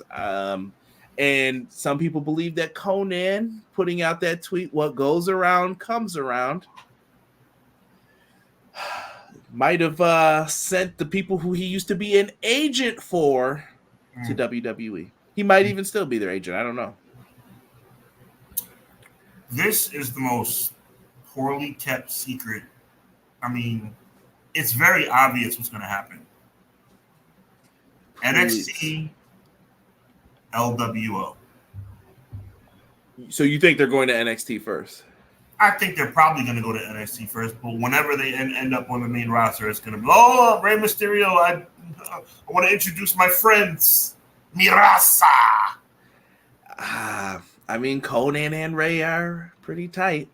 And some people believe that Conan putting out that tweet, what goes around comes around, might have sent the people who he used to be an agent for to WWE. He might even still be their agent. I don't know. This is the most poorly kept secret. I mean, it's very obvious what's going to happen. NXT, LWO. So you think they're going to NXT first? I think they're probably going to go to NXT first, but whenever they end up on the main roster, it's going to be, oh, Rey Mysterio, I want to introduce my friends, Mirasa. I mean, Conan and Ray are pretty tight.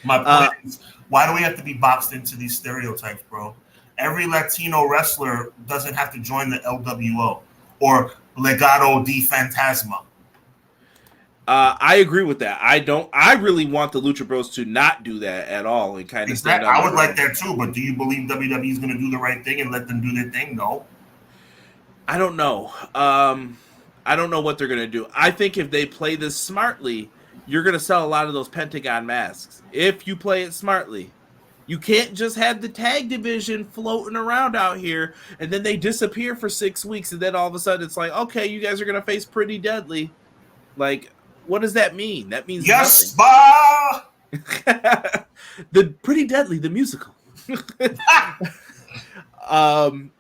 My point is, why do we have to be boxed into these stereotypes, bro? Every Latino wrestler doesn't have to join the LWO or Legado de Fantasma. I agree with that. I really want the Lucha Bros to not do that at all and kind of stand up. I would like that too, but do you believe WWE is going to do the right thing and let them do their thing? No. I don't know. I don't know what they're going to do. I think if they play this smartly, you're going to sell a lot of those Pentagon masks. If you play it smartly. You can't just have the tag division floating around out here and then they disappear for 6 weeks and then all of a sudden it's like, okay, you guys are going to face Pretty Deadly. Like, what does that mean? That means yes, nothing. The Pretty Deadly, the musical.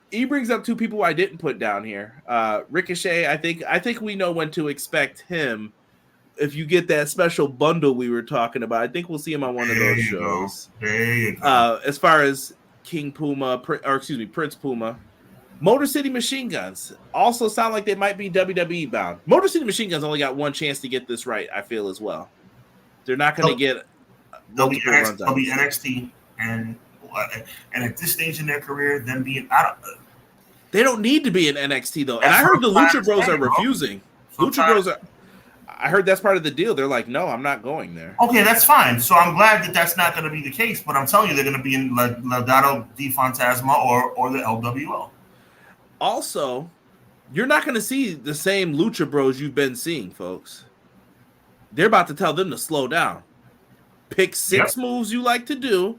He brings up two people I didn't put down here. Ricochet, I think we know when to expect him. If you get that special bundle we were talking about, I think we'll see him on one of those shows. There you go. As far as Prince Puma, Motor City Machine Guns also sound like they might be WWE bound. Motor City Machine Guns only got one chance to get this right, I feel, as well. They're not going to get. They'll be NXT, and at this stage in their career, them being they don't need to be in NXT though. And I heard the Lucha Bros are refusing. Lucha Bros are. I heard that's part of the deal. They're like, no, I'm not going there. Okay, that's fine. So I'm glad that that's not going to be the case. But I'm telling you, they're going to be in Legado de Fantasma or the LWO. Also, you're not going to see the same Lucha Bros you've been seeing, folks. They're about to tell them to slow down. Pick 6 moves you like to do,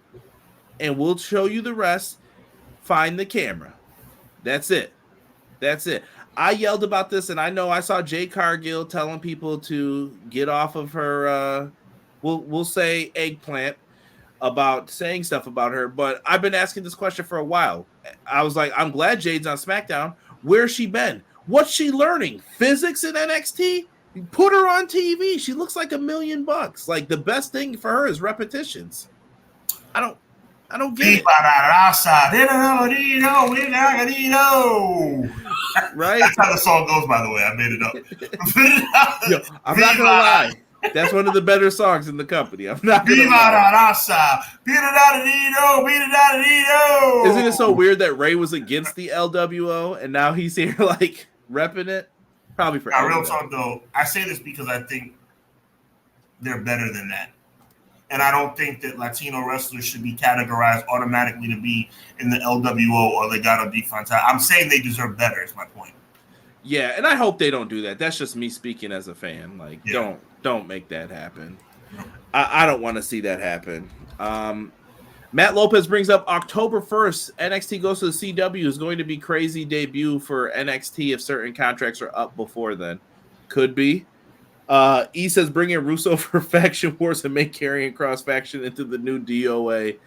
and we'll show you the rest. Find the camera. That's it. That's it. I yelled about this, and I know I saw Jay Cargill telling people to get off of her, we'll say eggplant, about saying stuff about her, but I've been asking this question for a while. I was like, I'm glad Jade's on SmackDown. Where's she been? What's she learning? Physics in NXT? Put her on TV. She looks like $1 million. Like, the best thing for her is repetitions. I don't get it. Right? That's how the song goes, by the way. I made it up. Yo, I'm not gonna lie. That's one of the better songs in the company. I'm not gonna lie. Isn't it so weird that Ray was against the LWO and now he's here like repping it? Probably for real talk though. I say this because I think they're better than that. And I don't think that Latino wrestlers should be categorized automatically to be in the LWO or Legado de Fantasma. I'm saying they deserve better, is my point. Yeah, and I hope they don't do that. That's just me speaking as a fan. Like, don't make that happen. I don't want to see that happen. Matt Lopez brings up October 1st, NXT goes to the CW is going to be crazy debut for NXT if certain contracts are up before then. Could be. E says bring in Russo for Faction Wars and make Karrion Kross faction into the new DOA.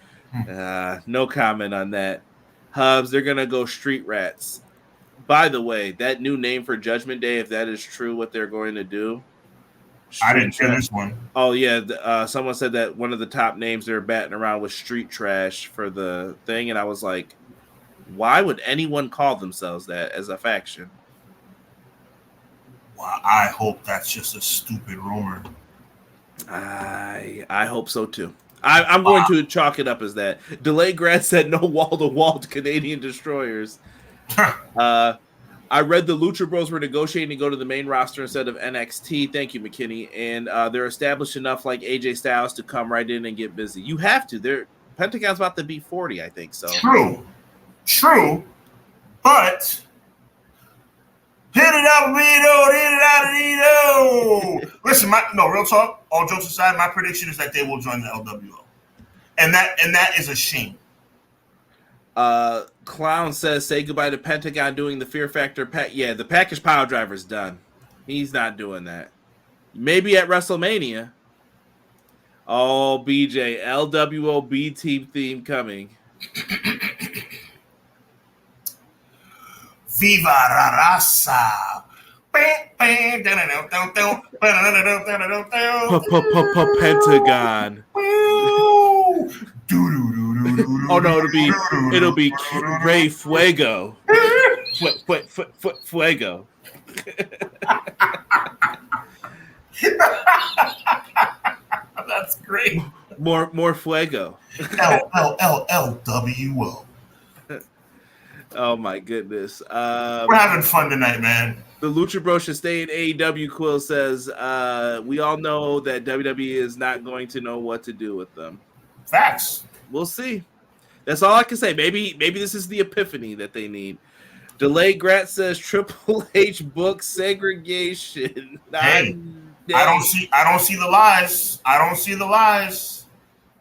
No comment on that. Hubs, they're going to go Street Rats. By the way, that new name for Judgment Day, if that is true what they're going to do. I didn't hear this one. Oh, yeah. Someone said that one of the top names they're batting around was Street Trash for the thing. And I was like, why would anyone call themselves that as a faction? Well, I hope that's just a stupid rumor. I hope so too. I'm going to chalk it up as that. Delay Grad said no wall-to-wall Canadian destroyers. I read the Lucha Bros were negotiating to go to the main roster instead of NXT. Thank you, McKinney. And they're established enough like AJ Styles to come right in and get busy. You have to. Pentagon's about to be 40, I think. So True. But hit it up, Vito. Hit it out, Vito. Listen, real talk. All jokes aside, my prediction is that they will join the LWO, and that is a shame. Clown says, say goodbye to Pentagon doing the Fear Factor. The package pile driver's done. He's not doing that. Maybe at WrestleMania. Oh, BJ, LWO team theme coming. Viva la raza. Pentagon. Oh no, it'll be Rey Fuego. Fuego. That's great. More Fuego. LWO. Oh my goodness. We're having fun tonight, man. The Lucha Bros should stay in AEW. Quill says, we all know that WWE is not going to know what to do with them. Facts. We'll see. That's all I can say. Maybe this is the epiphany that they need. Delay Grat says Triple H book segregation. Hey, I don't see the lies. I don't see the lies.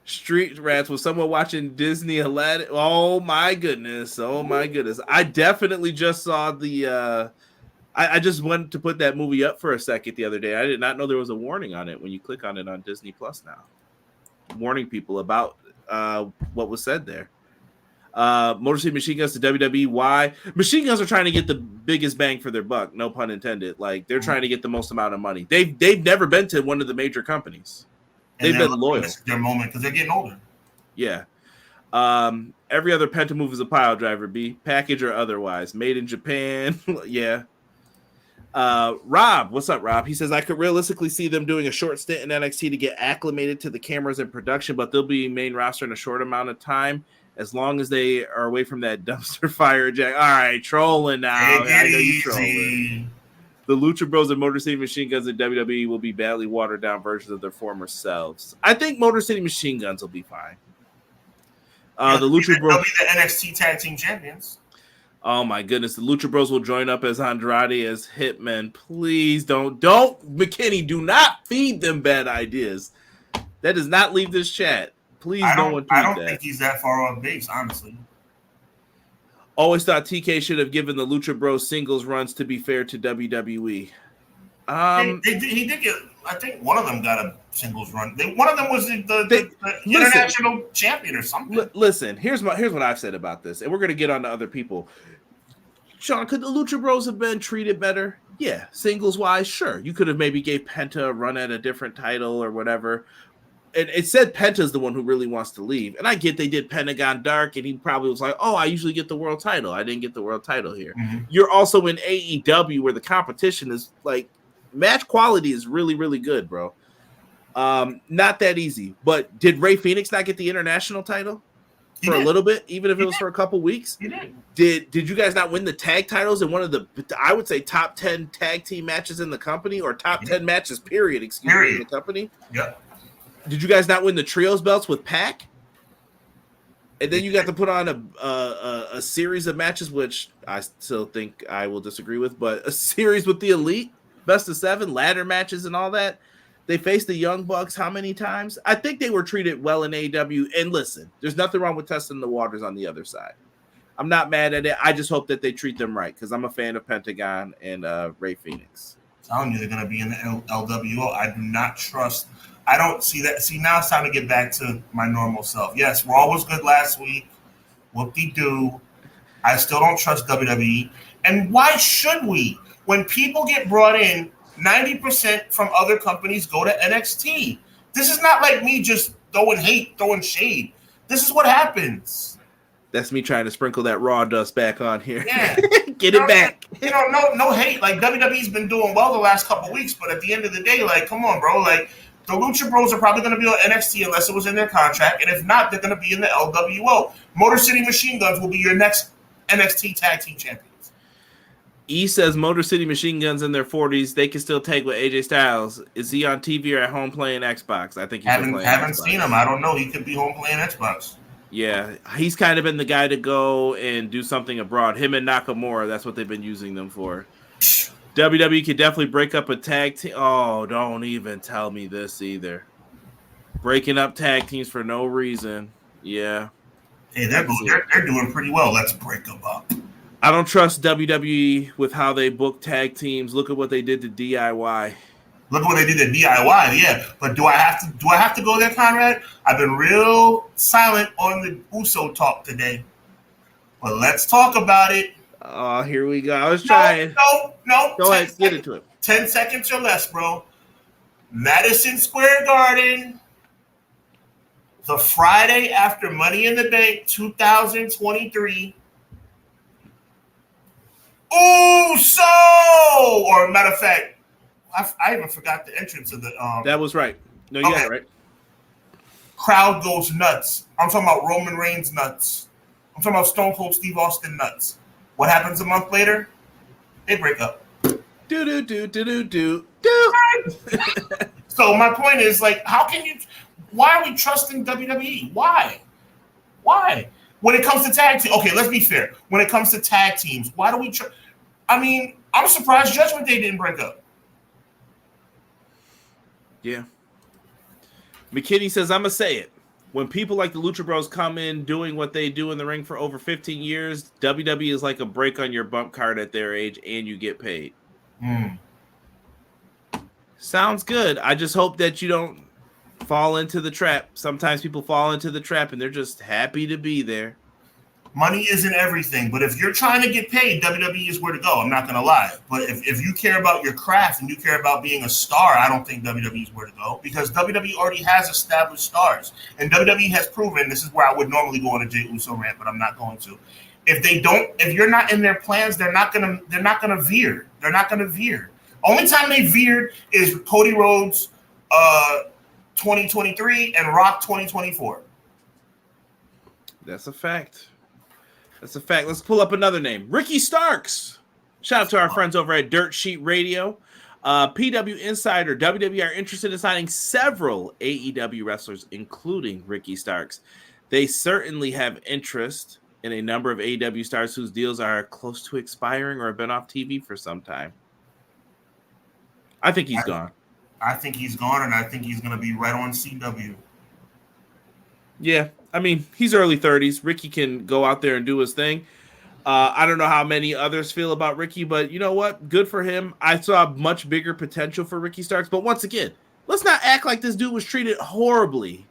Street Rats was someone watching Disney Aladdin. Oh my goodness. I definitely just saw the I just wanted to put that movie up for a second the other day. I did not know there was a warning on it when you click on it on Disney Plus now. Warning people about what was said there. Motor City Machine Guns to WWE. Why? Machine Guns are trying to get the biggest bang for their buck. No pun intended. Like they're trying to get the most amount of money. They've never been to one of the major companies. They've been loyal. This is their moment because they're getting older. Yeah. Every other Penta move is a pile driver. B package or otherwise, made in Japan. Yeah. Rob, what's up, Rob? He says I could realistically see them doing a short stint in NXT to get acclimated to the cameras and production, but they'll be main roster in a short amount of time. As long as they are away from that dumpster fire, Jack. All right, trolling now. I know you trolling. The Lucha Bros and Motor City Machine Guns at WWE will be badly watered down versions of their former selves. I think Motor City Machine Guns will be fine. The Lucha Bros will be the NXT Tag Team Champions. Oh my goodness, the Lucha Bros will join up as Andrade as Hitmen. Please don't, McKinney, do not feed them bad ideas. That does not leave this chat. Please, no one. I don't think he's that far off base, honestly. Always thought TK should have given the Lucha Bros singles runs to be fair to WWE. He did get. I think one of them got a singles run. One of them was the international champion or something. Listen, here's what I've said about this, and we're gonna get on to other people. Sean, could the Lucha Bros have been treated better? Yeah, singles wise, sure. You could have maybe gave Penta a run at a different title or whatever. And it said Penta's the one who really wants to leave. And I get they did Pentagon Dark, and he probably was like, oh, I usually get the world title. I didn't get the world title here. Mm-hmm. You're also in AEW where the competition is like match quality is really, really good, bro. Not that easy. But did Rey Fenix not get the international title for a little bit, even if it was for a couple weeks? He did. Did you guys not win the tag titles in one of the, I would say, top 10 tag team matches in the company, or top 10 matches, period, me, in the company? Yep. Did you guys not win the trios belts with Pac? And then you got to put on a series of matches, which I still think I will disagree with, but a series with the Elite, best of 7, ladder matches and all that. They faced the Young Bucks how many times? I think they were treated well in AEW. And listen, there's nothing wrong with testing the waters on the other side. I'm not mad at it. I just hope that they treat them right because I'm a fan of Pentagon and Rey Fenix. I'm telling you, they're going to be in the LWO. I do not trust. I don't see that. See, now it's time to get back to my normal self. Yes, Raw was good last week. Whoop-de-doo. I still don't trust WWE. And why should we? When people get brought in, 90% from other companies go to NXT. This is not like me just throwing hate, throwing shade. This is what happens. That's me trying to sprinkle that Raw dust back on here. Yeah. Get it back. No hate. Like, WWE's been doing well the last couple weeks, but at the end of the day, like, come on, bro. Like, the Lucha Bros are probably going to be on NXT unless it was in their contract, and if not, they're going to be in the LWO. Motor City Machine Guns will be your next NXT Tag Team Champions. E says Motor City Machine Guns in their 40s. They can still tag with AJ Styles. Is he on TV or at home playing Xbox? I think he's playing Xbox. Haven't seen him. I don't know. He could be home playing Xbox. Yeah, he's kind of been the guy to go and do something abroad. Him and Nakamura, that's what they've been using them for. WWE could definitely break up a tag team. Oh, don't even tell me this either. Breaking up tag teams for no reason. Yeah. Hey, they're doing pretty well. Let's break them up. I don't trust WWE with how they book tag teams. Look at what they did to DIY. Look at what they did to DIY, yeah. But do I have to go there, Conrad? I've been real silent on the Uso talk today. But let's talk about it. Oh, here we go. I was trying. No. Go ahead, get into it. 10 seconds or less, bro. Madison Square Garden, the Friday after Money in the Bank 2023. Uso! Or matter of fact, I even forgot the entrance of the. That was right. No, you got it right. Crowd goes nuts. I'm talking about Roman Reigns nuts. I'm talking about Stone Cold Steve Austin nuts. What happens a month later? They break up. Do. So my point is, like, why are we trusting WWE? Why? When it comes to tag teams, okay, let's be fair. When it comes to tag teams, why do we I'm surprised Judgment Day didn't break up. Yeah. McKinney says, I'm going to say it. When people like the Lucha Bros come in doing what they do in the ring for over 15 years, WWE is like a break on your bump card at their age, and you get paid. Sounds good. I just hope that you don't fall into the trap. Sometimes people fall into the trap, and they're just happy to be there. Money isn't everything, but if you're trying to get paid, WWE is where to go. I'm not going to lie. But if you care about your craft and you care about being a star, I don't think WWE is where to go, because WWE already has established stars. And WWE has proven, this is where I would normally go on a Jey Uso rant, but I'm not going to. If you're not in their plans, they're not going to veer. They're not going to veer. Only time they veered is Cody Rhodes 2023 and Rock 2024. That's a fact. Let's pull up another name. Ricky Starks. Shout out to our friends over at Dirt Sheet Radio. PW Insider, WWE are interested in signing several AEW wrestlers, including Ricky Starks. They certainly have interest in a number of AEW stars whose deals are close to expiring or have been off TV for some time. I think he's gone. I think he's gone, and I think he's going to be right on CW. Yeah, I mean, he's early 30s. Ricky can go out there and do his thing. I don't know how many others feel about Ricky, but you know what? Good for him. I saw much bigger potential for Ricky Starks. But once again, let's not act like this dude was treated horribly.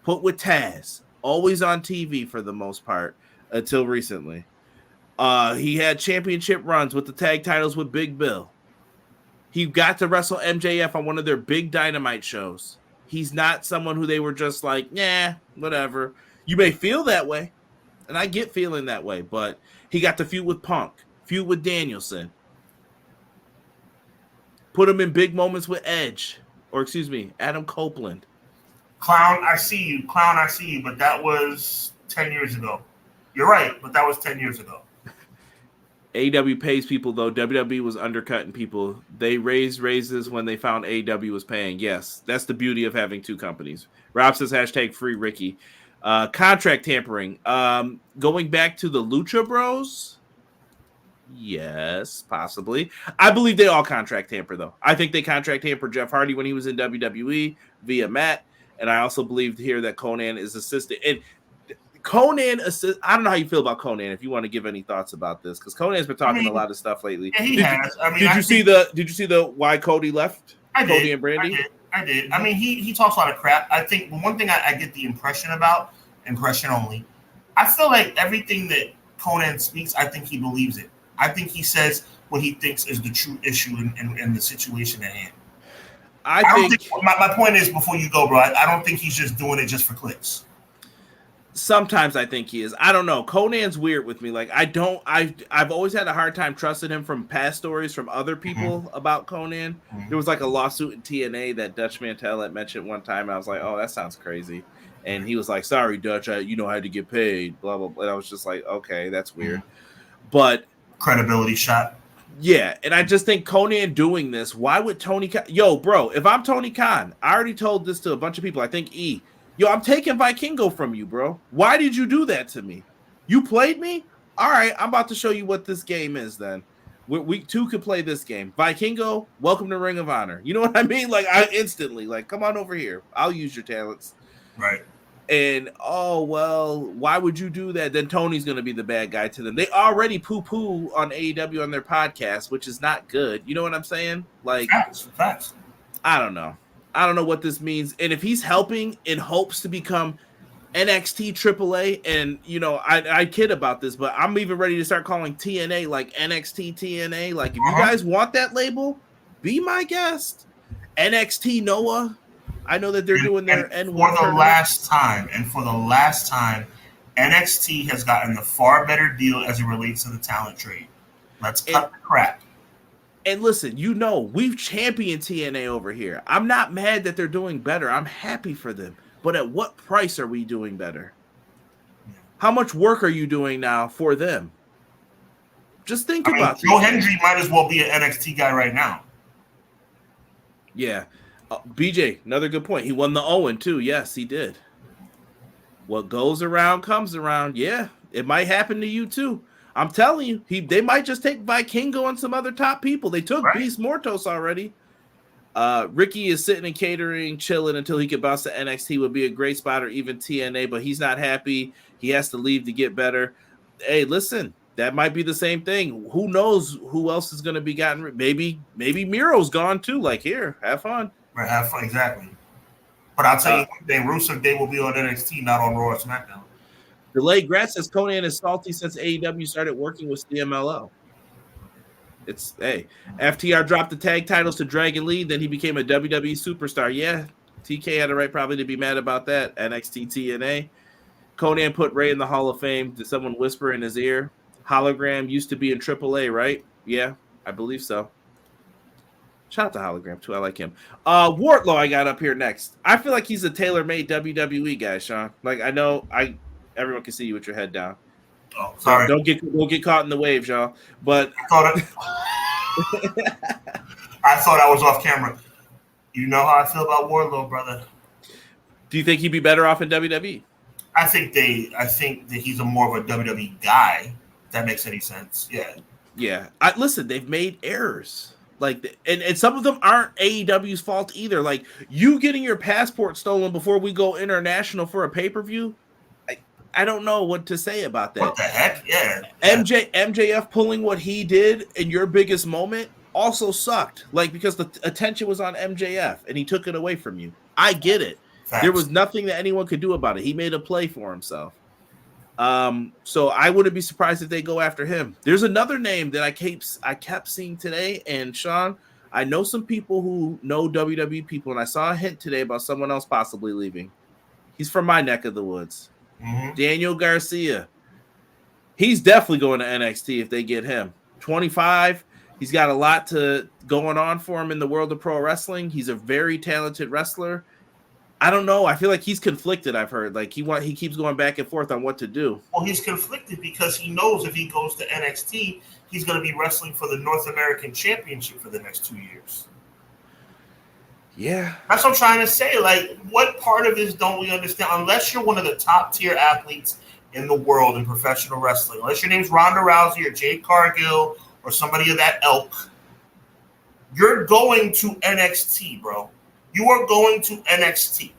Put with Taz. Always on TV for the most part until recently. He had championship runs with the tag titles with Big Bill. He got to wrestle MJF on one of their big Dynamite shows. He's not someone who they were just like, yeah, whatever. You may feel that way, and I get feeling that way, but he got to feud with Punk, feud with Danielson. Put him in big moments with Edge, Adam Copeland. Clown, I see you, but that was 10 years ago. You're right, but that was 10 years ago. AEW pays people, though. WWE was undercutting people. They raised raises when they found AEW was paying. Yes, that's the beauty of having two companies. Rob says, #free Ricky. Contract tampering. Going back to the Lucha Bros? Yes, possibly. I believe they all contract tamper, though. I think they contract tamper Jeff Hardy when he was in WWE via Matt. And I also believe here that Conan is assisted. And Conan, I don't know how you feel about Conan. If you want to give any thoughts about this, because Conan's been talking a lot of stuff lately. Yeah, he has. Did you see the why Cody left? Cody and Brandy. I did. I mean, he talks a lot of crap. I think one thing I get the impression only. I feel like everything that Conan speaks, I think he believes it. I think he says what he thinks is the true issue in the situation at hand. I don't think my point is, before you go, bro, I don't think he's just doing it just for clicks. Sometimes I think he is. I don't know. Conan's weird with me. Like, I've always had a hard time trusting him from past stories from other people about Conan. There was like a lawsuit in TNA that Dutch Mantel had mentioned one time. And I was like, oh, that sounds crazy. And he was like, sorry, Dutch, I had to get paid, blah, blah, blah. And I was just like, okay, that's weird. But credibility shot. Yeah, and I just think Conan doing this, why would Tony Khan? Yo, bro, if I'm Tony Khan, I already told this to a bunch of people. I think yo, I'm taking Vikingo from you, bro. Why did you do that to me? You played me? All right, I'm about to show you what this game is then. We two could play this game. Vikingo, welcome to Ring of Honor. You know what I mean? Like, I instantly, like, come on over here. I'll use your talents. Right. And oh well, why would you do that? Then Tony's going to be the bad guy to them. They already poo-poo on AEW on their podcast, which is not good. You know what I'm saying? Like, facts. I don't know. I don't know what this means. And if he's helping in hopes to become NXT AAA, and you know, I kid about this, but I'm even ready to start calling TNA like NXT TNA. Like, if you guys want that label, be my guest. NXT Noah. I know that they're doing their N1 for the last time, NXT has gotten the far better deal as it relates to the talent trade. Let's cut the crap. And listen, you know, we've championed TNA over here. I'm not mad that they're doing better. I'm happy for them. But at what price are we doing better? How much work are you doing now for them? Just think about it. Joe Hendry might as well be an NXT guy right now. Yeah. BJ, another good point. He won the Owens too. Yes, he did. What goes around comes around. Yeah, it might happen to you too. I'm telling you, they might just take Vikingo and some other top people. They took Beast Mortos already. Ricky is sitting and catering, chilling until he can bounce to NXT. Would be a great spot, or even TNA, but he's not happy. He has to leave to get better. Hey, listen, that might be the same thing. Who knows who else is going to be gotten? Maybe Miro's gone too. Like, here, have fun. Right, have fun, exactly. But I'll tell you one thing, Rusev Day will be on NXT, not on Raw or SmackDown. Delayed Grat says Conan is salty since AEW started working with CMLL. It's, hey, FTR dropped the tag titles to Dragon Lee, then he became a WWE superstar. Yeah, TK had a right probably to be mad about that. NXT TNA. Conan put Ray in the Hall of Fame. Did someone whisper in his ear? Hologram used to be in AAA, right? Yeah, I believe so. Shout out to Hologram, too. I like him. Wardlow I got up here next. I feel like he's a tailor-made WWE guy, Sean. Like, I know everyone can see you with your head down. Oh, sorry. So don't get caught in the waves, y'all. But I thought I was off camera. You know how I feel about Wardlow, brother. Do you think he'd be better off in WWE? I think that he's a more of a WWE guy. If that makes any sense. Yeah. Yeah. Listen, they've made errors. Like, and some of them aren't AEW's fault either. Like, you getting your passport stolen before we go international for a pay-per-view, I don't know what to say about that. What the heck? Yeah. MJF pulling what he did in your biggest moment also sucked. Like, because the attention was on MJF and he took it away from you. I get it. Facts. There was nothing that anyone could do about it. He made a play for himself. So I wouldn't be surprised if they go after him. There's another name that I kept seeing today, and Sean, I know some people who know WWE people, and I saw a hint today about someone else possibly leaving. He's from my neck of the woods. Mm-hmm. Daniel Garcia. He's definitely going to NXT if they get him. 25. He's got a lot going on for him in the world of pro wrestling. He's a very talented wrestler. I don't know. I feel like he's conflicted, I've heard. Like, he keeps going back and forth on what to do. Well, he's conflicted because he knows if he goes to NXT, he's going to be wrestling for the North American Championship for the next 2 years. Yeah. That's what I'm trying to say. Like, what part of this don't we understand? Unless you're one of the top-tier athletes in the world in professional wrestling, unless your name's Ronda Rousey or Jade Cargill or somebody of that ilk, you're going to NXT, bro. You are going to NXT.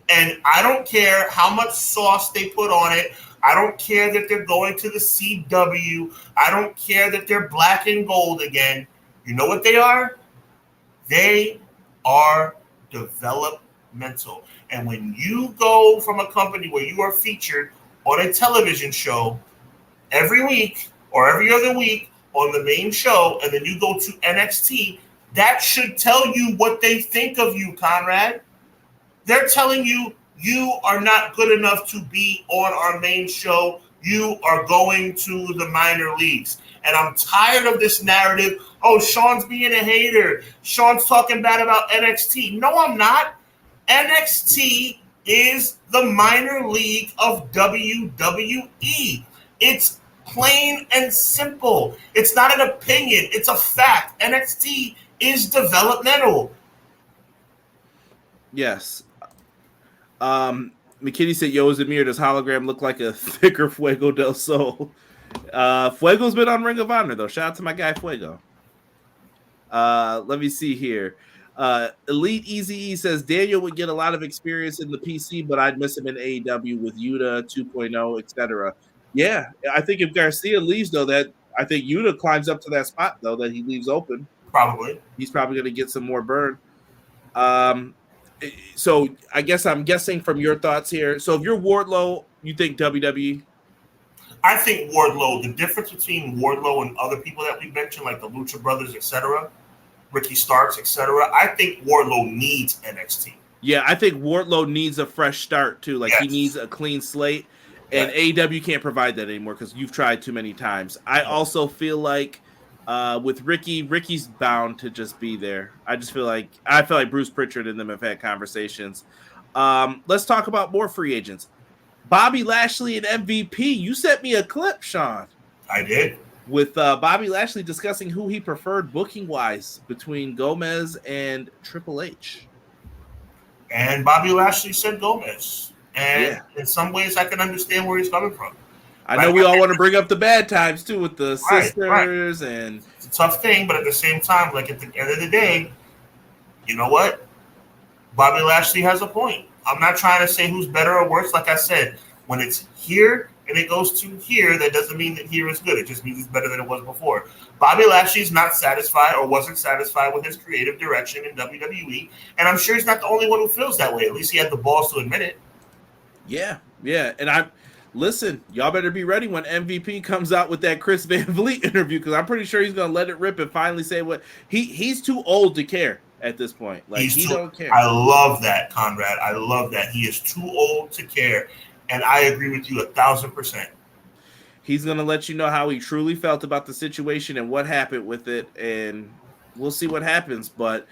And I don't care how much sauce they put on it. I don't care that they're going to the CW. I don't care that they're black and gold again. You know what they are? They are developmental. And when you go from a company where you are featured on a television show every week or every other week on the main show, and then you go to NXT, that should tell you what they think of you, Conrad. They're telling you, you are not good enough to be on our main show. You are going to the minor leagues. And I'm tired of this narrative. Oh, Sean's being a hater. Sean's talking bad about NXT. No, I'm not. NXT is the minor league of WWE. It's plain and simple. It's not an opinion. It's a fact. NXT is developmental. Yes. McKinney said, Yo, Zamir, does Hologram look like a thicker Fuego del Sol? Fuego's been on Ring of Honor, though. Shout out to my guy, Fuego. Let me see here. Elite Easy says Daniel would get a lot of experience in the PC, but I'd miss him in AEW with Yuta 2.0, etc. Yeah, I think if Garcia leaves, though, that I think Yuta climbs up to that spot, though, that he leaves open. Probably. He's probably going to get some more burn. So I guess I'm guessing from your thoughts here. So if you're Wardlow, you think WWE? I think Wardlow, the difference between Wardlow and other people that we mentioned, like the Lucha Brothers, etc., Ricky Starks, etc., I think Wardlow needs NXT. Yeah, I think Wardlow needs a fresh start, too. Like, he needs a clean slate. And AEW can't provide that anymore because you've tried too many times. I also feel like with Ricky's bound to just be there. I feel like Bruce Pritchard and them have had conversations. Let's talk about more free agents. Bobby Lashley and MVP. You sent me a clip, Sean. I did. With Bobby Lashley discussing who he preferred booking-wise between Gomez and Triple H. And Bobby Lashley said Gomez. And in some ways, I can understand where he's coming from. I know we all want to bring up the bad times, too, with the sisters. And it's a tough thing, but at the same time, like at the end of the day, you know what? Bobby Lashley has a point. I'm not trying to say who's better or worse. Like I said, when it's here and it goes to here, that doesn't mean that here is good. It just means it's better than it was before. Bobby Lashley's not satisfied or wasn't satisfied with his creative direction in WWE, and I'm sure he's not the only one who feels that way. At least he had the balls to admit it. Yeah. And listen, y'all better be ready when MVP comes out with that Chris Van Vliet interview, because I'm pretty sure he's going to let it rip and finally say what he's too old to care at this point. Like, he don't care. I love that, Conrad. I love that. He is too old to care. And I agree with you 1,000%. He's going to let you know how he truly felt about the situation and what happened with it. And we'll see what happens. But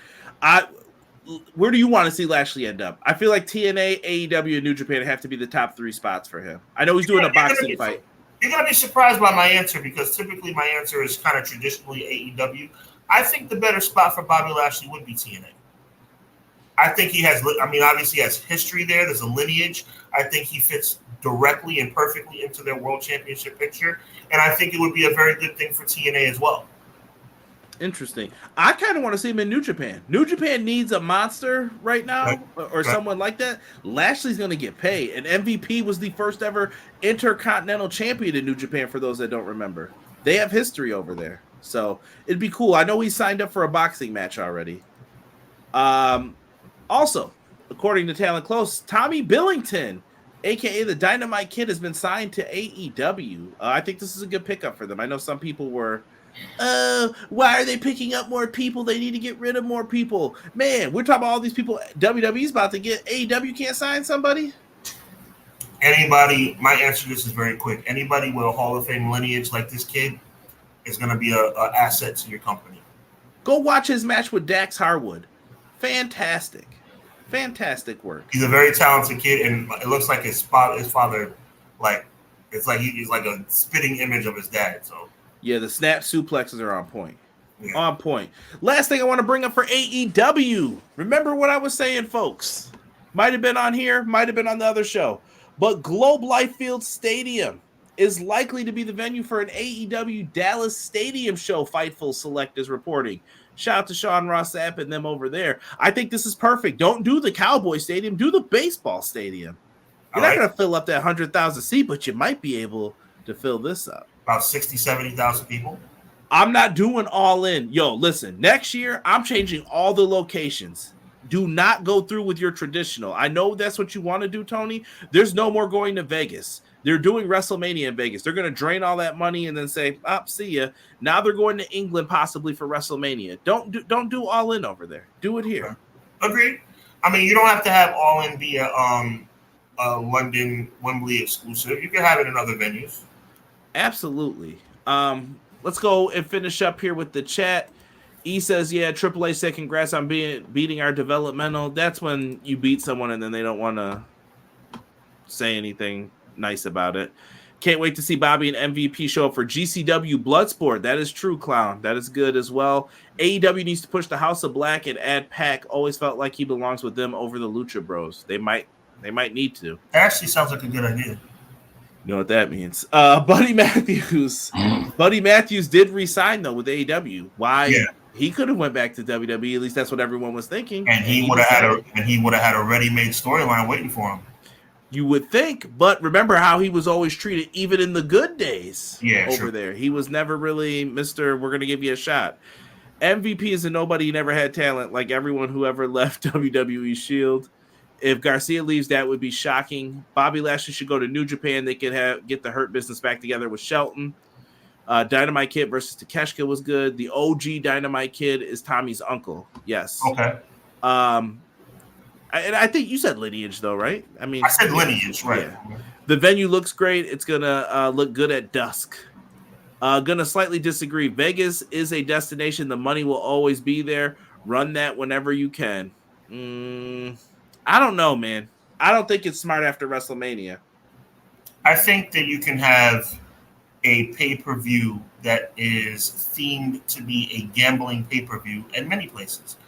where do you want to see Lashley end up? I feel like TNA, AEW, and New Japan have to be the top 3 spots for him. I know he's doing a boxing fight. You're going to be surprised by my answer, because typically my answer is kind of traditionally AEW. I think the better spot for Bobby Lashley would be TNA. I think he has, obviously he has history there. There's a lineage. I think he fits directly and perfectly into their world championship picture. And I think it would be a very good thing for TNA as well. Interesting. I kind of want to see him in New Japan. New Japan needs a monster right now, or someone like that. Lashley's going to get paid. And MVP was the first ever Intercontinental Champion in New Japan, for those that don't remember. They have history over there. So it'd be cool. I know he signed up for a boxing match already. Also, according to Talent Close, Tommy Billington, a.k.a. the Dynamite Kid, has been signed to AEW. I think this is a good pickup for them. I know some people were, why are they picking up more people? They need to get rid of more people. Man, we're talking about all these people WWE's about to get. AEW can't sign somebody? Anybody, my answer to this is very quick. Anybody with a Hall of Fame lineage like this kid is going to be an asset to your company. Go watch his match with Dax Harwood. Fantastic work. He's a very talented kid, and it looks like his father, like, it's like he's like a spitting image of his dad. So yeah, the snap suplexes are on point. Yeah. On point. Last thing I want to bring up for AEW. Remember what I was saying, folks. Might have been on here, might have been on the other show. But Globe Life Field Stadium is likely to be the venue for an AEW Dallas Stadium show, Fightful Select is reporting. Shout out to Sean Ross Sapp and them over there. I think this is perfect. Don't do the Cowboy Stadium. Do the baseball stadium. You're not going to fill up that 100,000 seat, but you might be able to fill this up. About 60, 70,000 people. I'm not doing all in. Yo, listen, next year, I'm changing all the locations. Do not go through with your traditional. I know that's what you want to do, Tony. There's no more going to Vegas. They're doing WrestleMania in Vegas. They're going to drain all that money and then say, see ya. Now they're going to England possibly for WrestleMania. Don't do all in over there. Do it here. Agreed. I mean, you don't have to have all in be a London Wembley exclusive. You can have it in other venues. Absolutely. Let's go and finish up here with the chat. E says, yeah, Triple H said congrats on beating our developmental. That's when you beat someone and then they don't want to say anything nice about it. Can't wait to see Bobby and MVP show up for GCW Bloodsport. That is true, Clown. That is good as well. AEW needs to push the House of Black and add Pac. Always felt like he belongs with them over the Lucha Bros. They might need to. That actually sounds like a good idea. You know what that means. Buddy Matthews. Buddy Matthews did resign though with AEW. Why? Yeah. He could have went back to WWE. At least that's what everyone was thinking. And he would have had a ready-made storyline waiting for him. You would think, but remember how he was always treated, even in the good days over there. He was never really Mr. We're going to give you a shot. MVP is a nobody. He never had talent like everyone who ever left WWE Shield. If Garcia leaves, that would be shocking. Bobby Lashley should go to New Japan. They could get the Hurt Business back together with Shelton. Dynamite Kid versus Takeshita was good. The OG Dynamite Kid is Tommy's uncle. Yes. Okay. And I think you said lineage, though, right? I mean, I said lineage, right? Yeah. The venue looks great. It's gonna look good at dusk. Gonna slightly disagree. Vegas is a destination. The money will always be there. Run that whenever you can. I don't know, man. I don't think it's smart after WrestleMania. I think that you can have a pay-per-view that is themed to be a gambling pay-per-view at many places.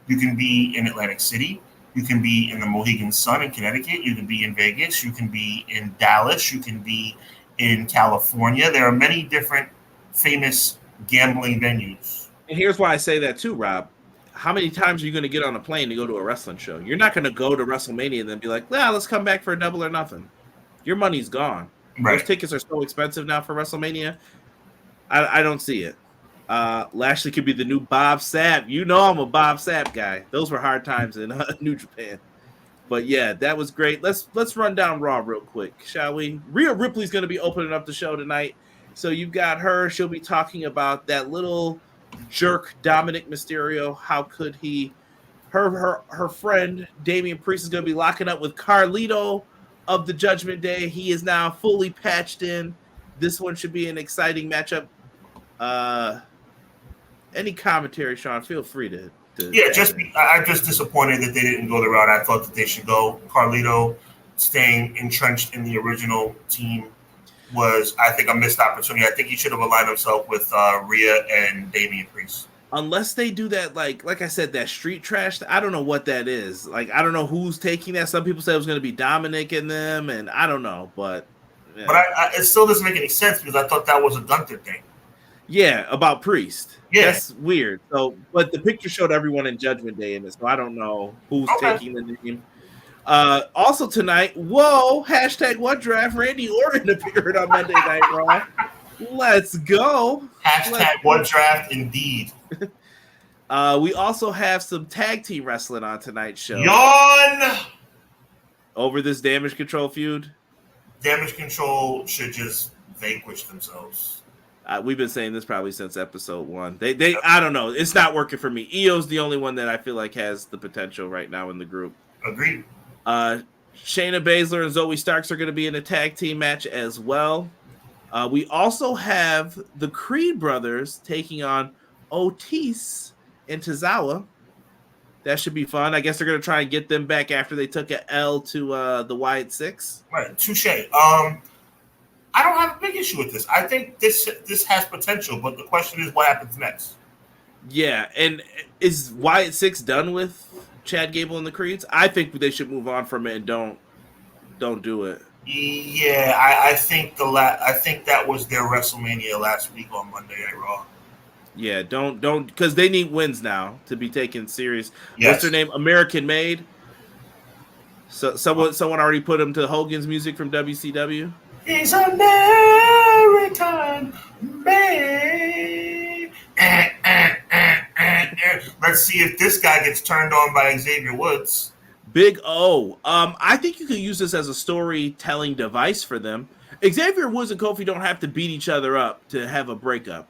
You can be in Atlantic City. You can be in the Mohegan Sun in Connecticut. You can be in Vegas. You can be in Dallas. You can be in California. There are many different famous gambling venues. And here's why I say that too, Rob. How many times are you going to get on a plane to go to a wrestling show? You're not going to go to WrestleMania and then be like, let's come back for a double or nothing. Your money's gone. Right. Those tickets are so expensive now for WrestleMania. I don't see it. Lashley could be the new Bob Sapp. You know I'm a Bob Sapp guy. Those were hard times in New Japan. But yeah, that was great. Let's run down Raw real quick, shall we? Rhea Ripley's going to be opening up the show tonight. So you've got her. She'll be talking about that little jerk Dominic Mysterio. How could he? Her friend Damian Priest is going to be locking up with Carlito of the Judgment Day. He is now fully patched in. This one should be an exciting matchup. Any commentary, Sean? Feel free to yeah. I'm just disappointed that they didn't go the route I thought that they should go. Carlito staying entrenched in the original team was, I think, a missed opportunity. I think he should have aligned himself with Rhea and Damian Priest. Unless they do that, like I said, that street trash. I don't know what that is. Like, I don't know who's taking that. Some people said it was going to be Dominic and them, and I don't know. But yeah. But it still doesn't make any sense because I thought that was a Gunther thing. Yeah, about Priest. Yeah. That's weird. So, but the picture showed everyone in Judgment Day in this, so I don't know who's taking the name. Also tonight, hashtag what draft? Randy Orton appeared on Monday Night Raw. Let's go. Hashtag what draft indeed. We also have some tag team wrestling on tonight's show. Yawn! Over this Damage Control feud? Damage Control should just vanquish themselves. We've been saying this probably since episode 1. They I don't know. It's not working for me. Io's the only one that I feel like has the potential right now in the group. Agreed. Shayna Baszler and Zoe Starks are going to be in a tag team match as well. We also have the Creed brothers taking on Otis and Tozawa. That should be fun. I guess they're going to try and get them back after they took an L to the Wyatt Six. Right. Touche. I don't have a big issue with this. I think this has potential, but the question is what happens next. Yeah, and is Wyatt Six done with Chad Gable and the Creeds? I think they should move on from it and don't do it. Yeah, I think I think that was their WrestleMania last week on Monday Night Raw. Yeah, don't because they need wins now to be taken serious. Yes. What's their name? American Made. So someone already put him to Hogan's music from WCW. He's American made. Let's see if this guy gets turned on by Xavier Woods. Big O. I think you could use this as a storytelling device for them. Xavier Woods and Kofi don't have to beat each other up to have a breakup.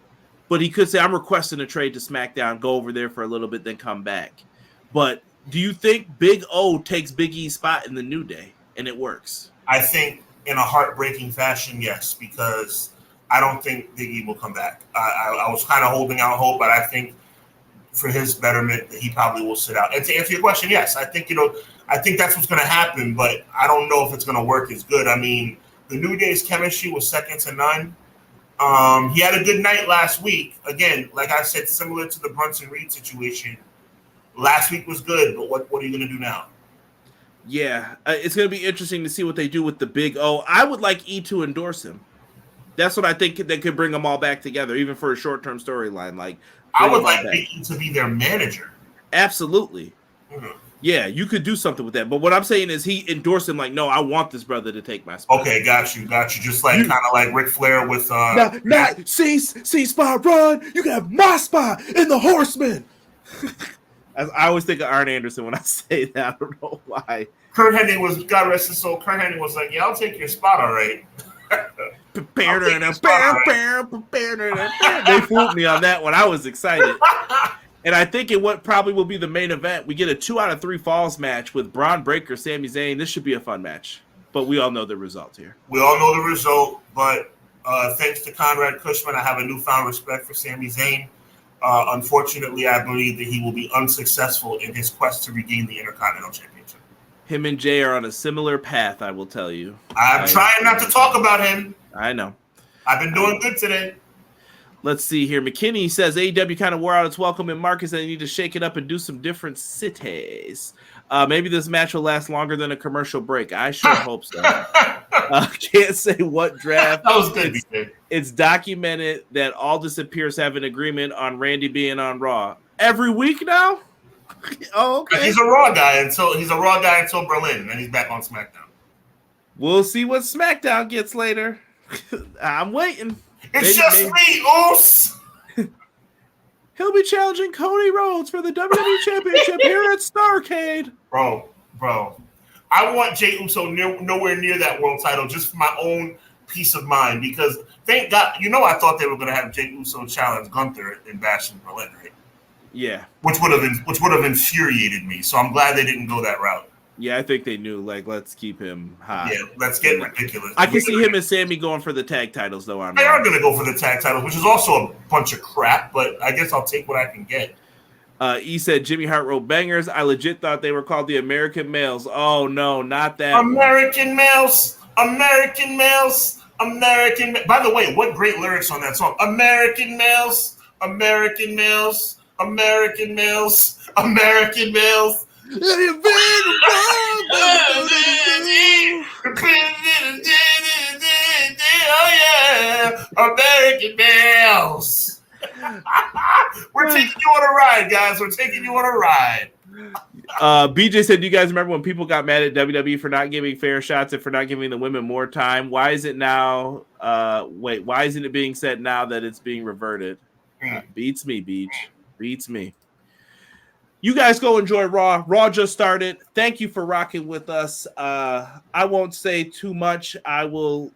But he could say, I'm requesting a trade to SmackDown, go over there for a little bit, then come back. But do you think Big O takes Big E's spot in the New Day and it works? I think in a heartbreaking fashion, yes, because I don't think Big E will come back. I was kind of holding out hope, but I think for his betterment that he probably will sit out. And to answer your question, yes, I think that's what's going to happen, but I don't know if it's going to work as good. I mean, the New Day's chemistry was second to none. He had a good night last week. Again, like I said, similar to the Brunson Reed situation. Last week was good, but what are you going to do now? Yeah, it's going to be interesting to see what they do with the Big O. I would like E to endorse him. That's what I think they could bring them all back together, even for a short-term storyline. Like, I would like Big E to be their manager. Absolutely. Mm-hmm. Yeah, you could do something with that. But what I'm saying is he endorsed him like, no, I want this brother to take my spot. Okay, got you. Just like kind of like Ric Flair with not C spot run. You can have my spot in the Horseman. I always think of Arn Anderson when I say that. I don't know why. Kurt Hennig was, God rest his soul, Kurt Hennig was like, yeah, I'll take your spot, all right. They fooled me on that one. I was excited. And I think what probably will be the main event, we get a 2 out of 3 falls match with Braun Breaker, Sami Zayn. This should be a fun match. But we all know the result here. We all know the result, but thanks to Conrad Cushman, I have a newfound respect for Sami Zayn. Unfortunately, I believe that he will be unsuccessful in his quest to regain the Intercontinental Championship. Him and Jay are on a similar path, I will tell you. I'm trying not to talk about him. I know. I've been doing good today. Let's see here. McKinney says AEW kind of wore out its welcome in markets and they need to shake it up and do some different cities. Maybe this match will last longer than a commercial break. I sure hope so. Can't say what draft. That was good. It's documented that Aldis and Pierce have an agreement on Randy being on Raw every week now. Oh, okay. He's a Raw guy until Berlin, and then he's back on SmackDown. We'll see what SmackDown gets later. I'm waiting. It's me, Oos. He'll be challenging Cody Rhodes for the WWE Championship here at Starrcade. Bro. I want Jey Uso nowhere near that world title just for my own peace of mind because thank God, I thought they were going to have Jey Uso challenge Gunther in Bash in Berlin, right? Yeah. Which would have infuriated me. So I'm glad they didn't go that route. Yeah, I think they knew, let's keep him high. Yeah, let's get ridiculous. I can see him and Sammy going for the tag titles, though. They are going to go for the tag titles, which is also a bunch of crap, but I guess I'll take what I can get. E said Jimmy Hart wrote bangers. I legit thought they were called the American Males. Oh, no, not that. American Males. By the way, what great lyrics on that song. American Males. Oh yeah, American Males. We're taking you on a ride, guys. We're taking you on a ride. BJ said, do you guys remember when people got mad at WWE for not giving fair shots and for not giving the women more time? Why is it now? Why isn't it being said now that it's being reverted? Beats me, Beach. Beats me. You guys go enjoy Raw. Raw just started. Thank you for rocking with us. I won't say too much. I will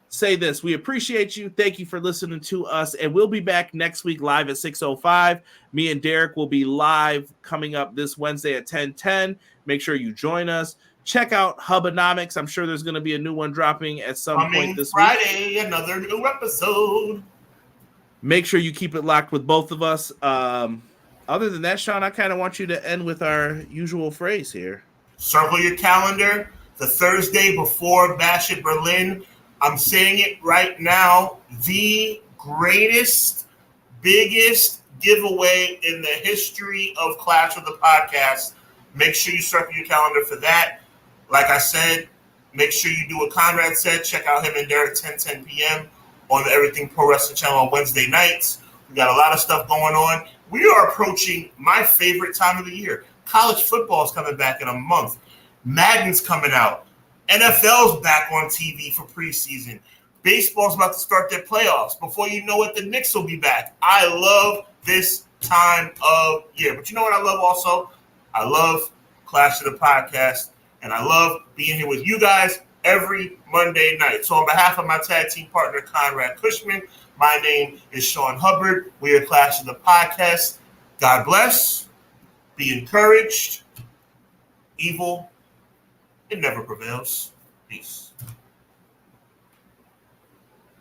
say this. We appreciate you. Thank you for listening to us. And we'll be back next week live at 6:05. Me and Derek will be live coming up this Wednesday at 10:10. Make sure you join us. Check out Hubbonomics. I'm sure there's going to be a new one dropping at some point this Friday, week. Another new episode. Make sure you keep it locked with both of us. Other than that, Sean, I kind of want you to end with our usual phrase here. Circle your calendar. The Thursday before Bash at Berlin. I'm saying it right now. The greatest, biggest giveaway in the history of Clash of the Podcast. Make sure you circle your calendar for that. Like I said, make sure you do what Conrad said. Check out him and Derek 10 p.m. on the Everything Pro Wrestling channel on Wednesday nights. We got a lot of stuff going on. We are approaching my favorite time of the year. College football is coming back in a month. Madden's coming out. NFL's back on TV for preseason. Baseball's about to start their playoffs. Before you know it, the Knicks will be back. I love this time of year. But you know what I love also? I love Clash of the Podcast, and I love being here with you guys every Monday night. So on behalf of my tag team partner, Conrad Cushman, my name is Sean Hubbard. We are Clash of the Podcast. God bless. Be encouraged. Evil, it never prevails. Peace.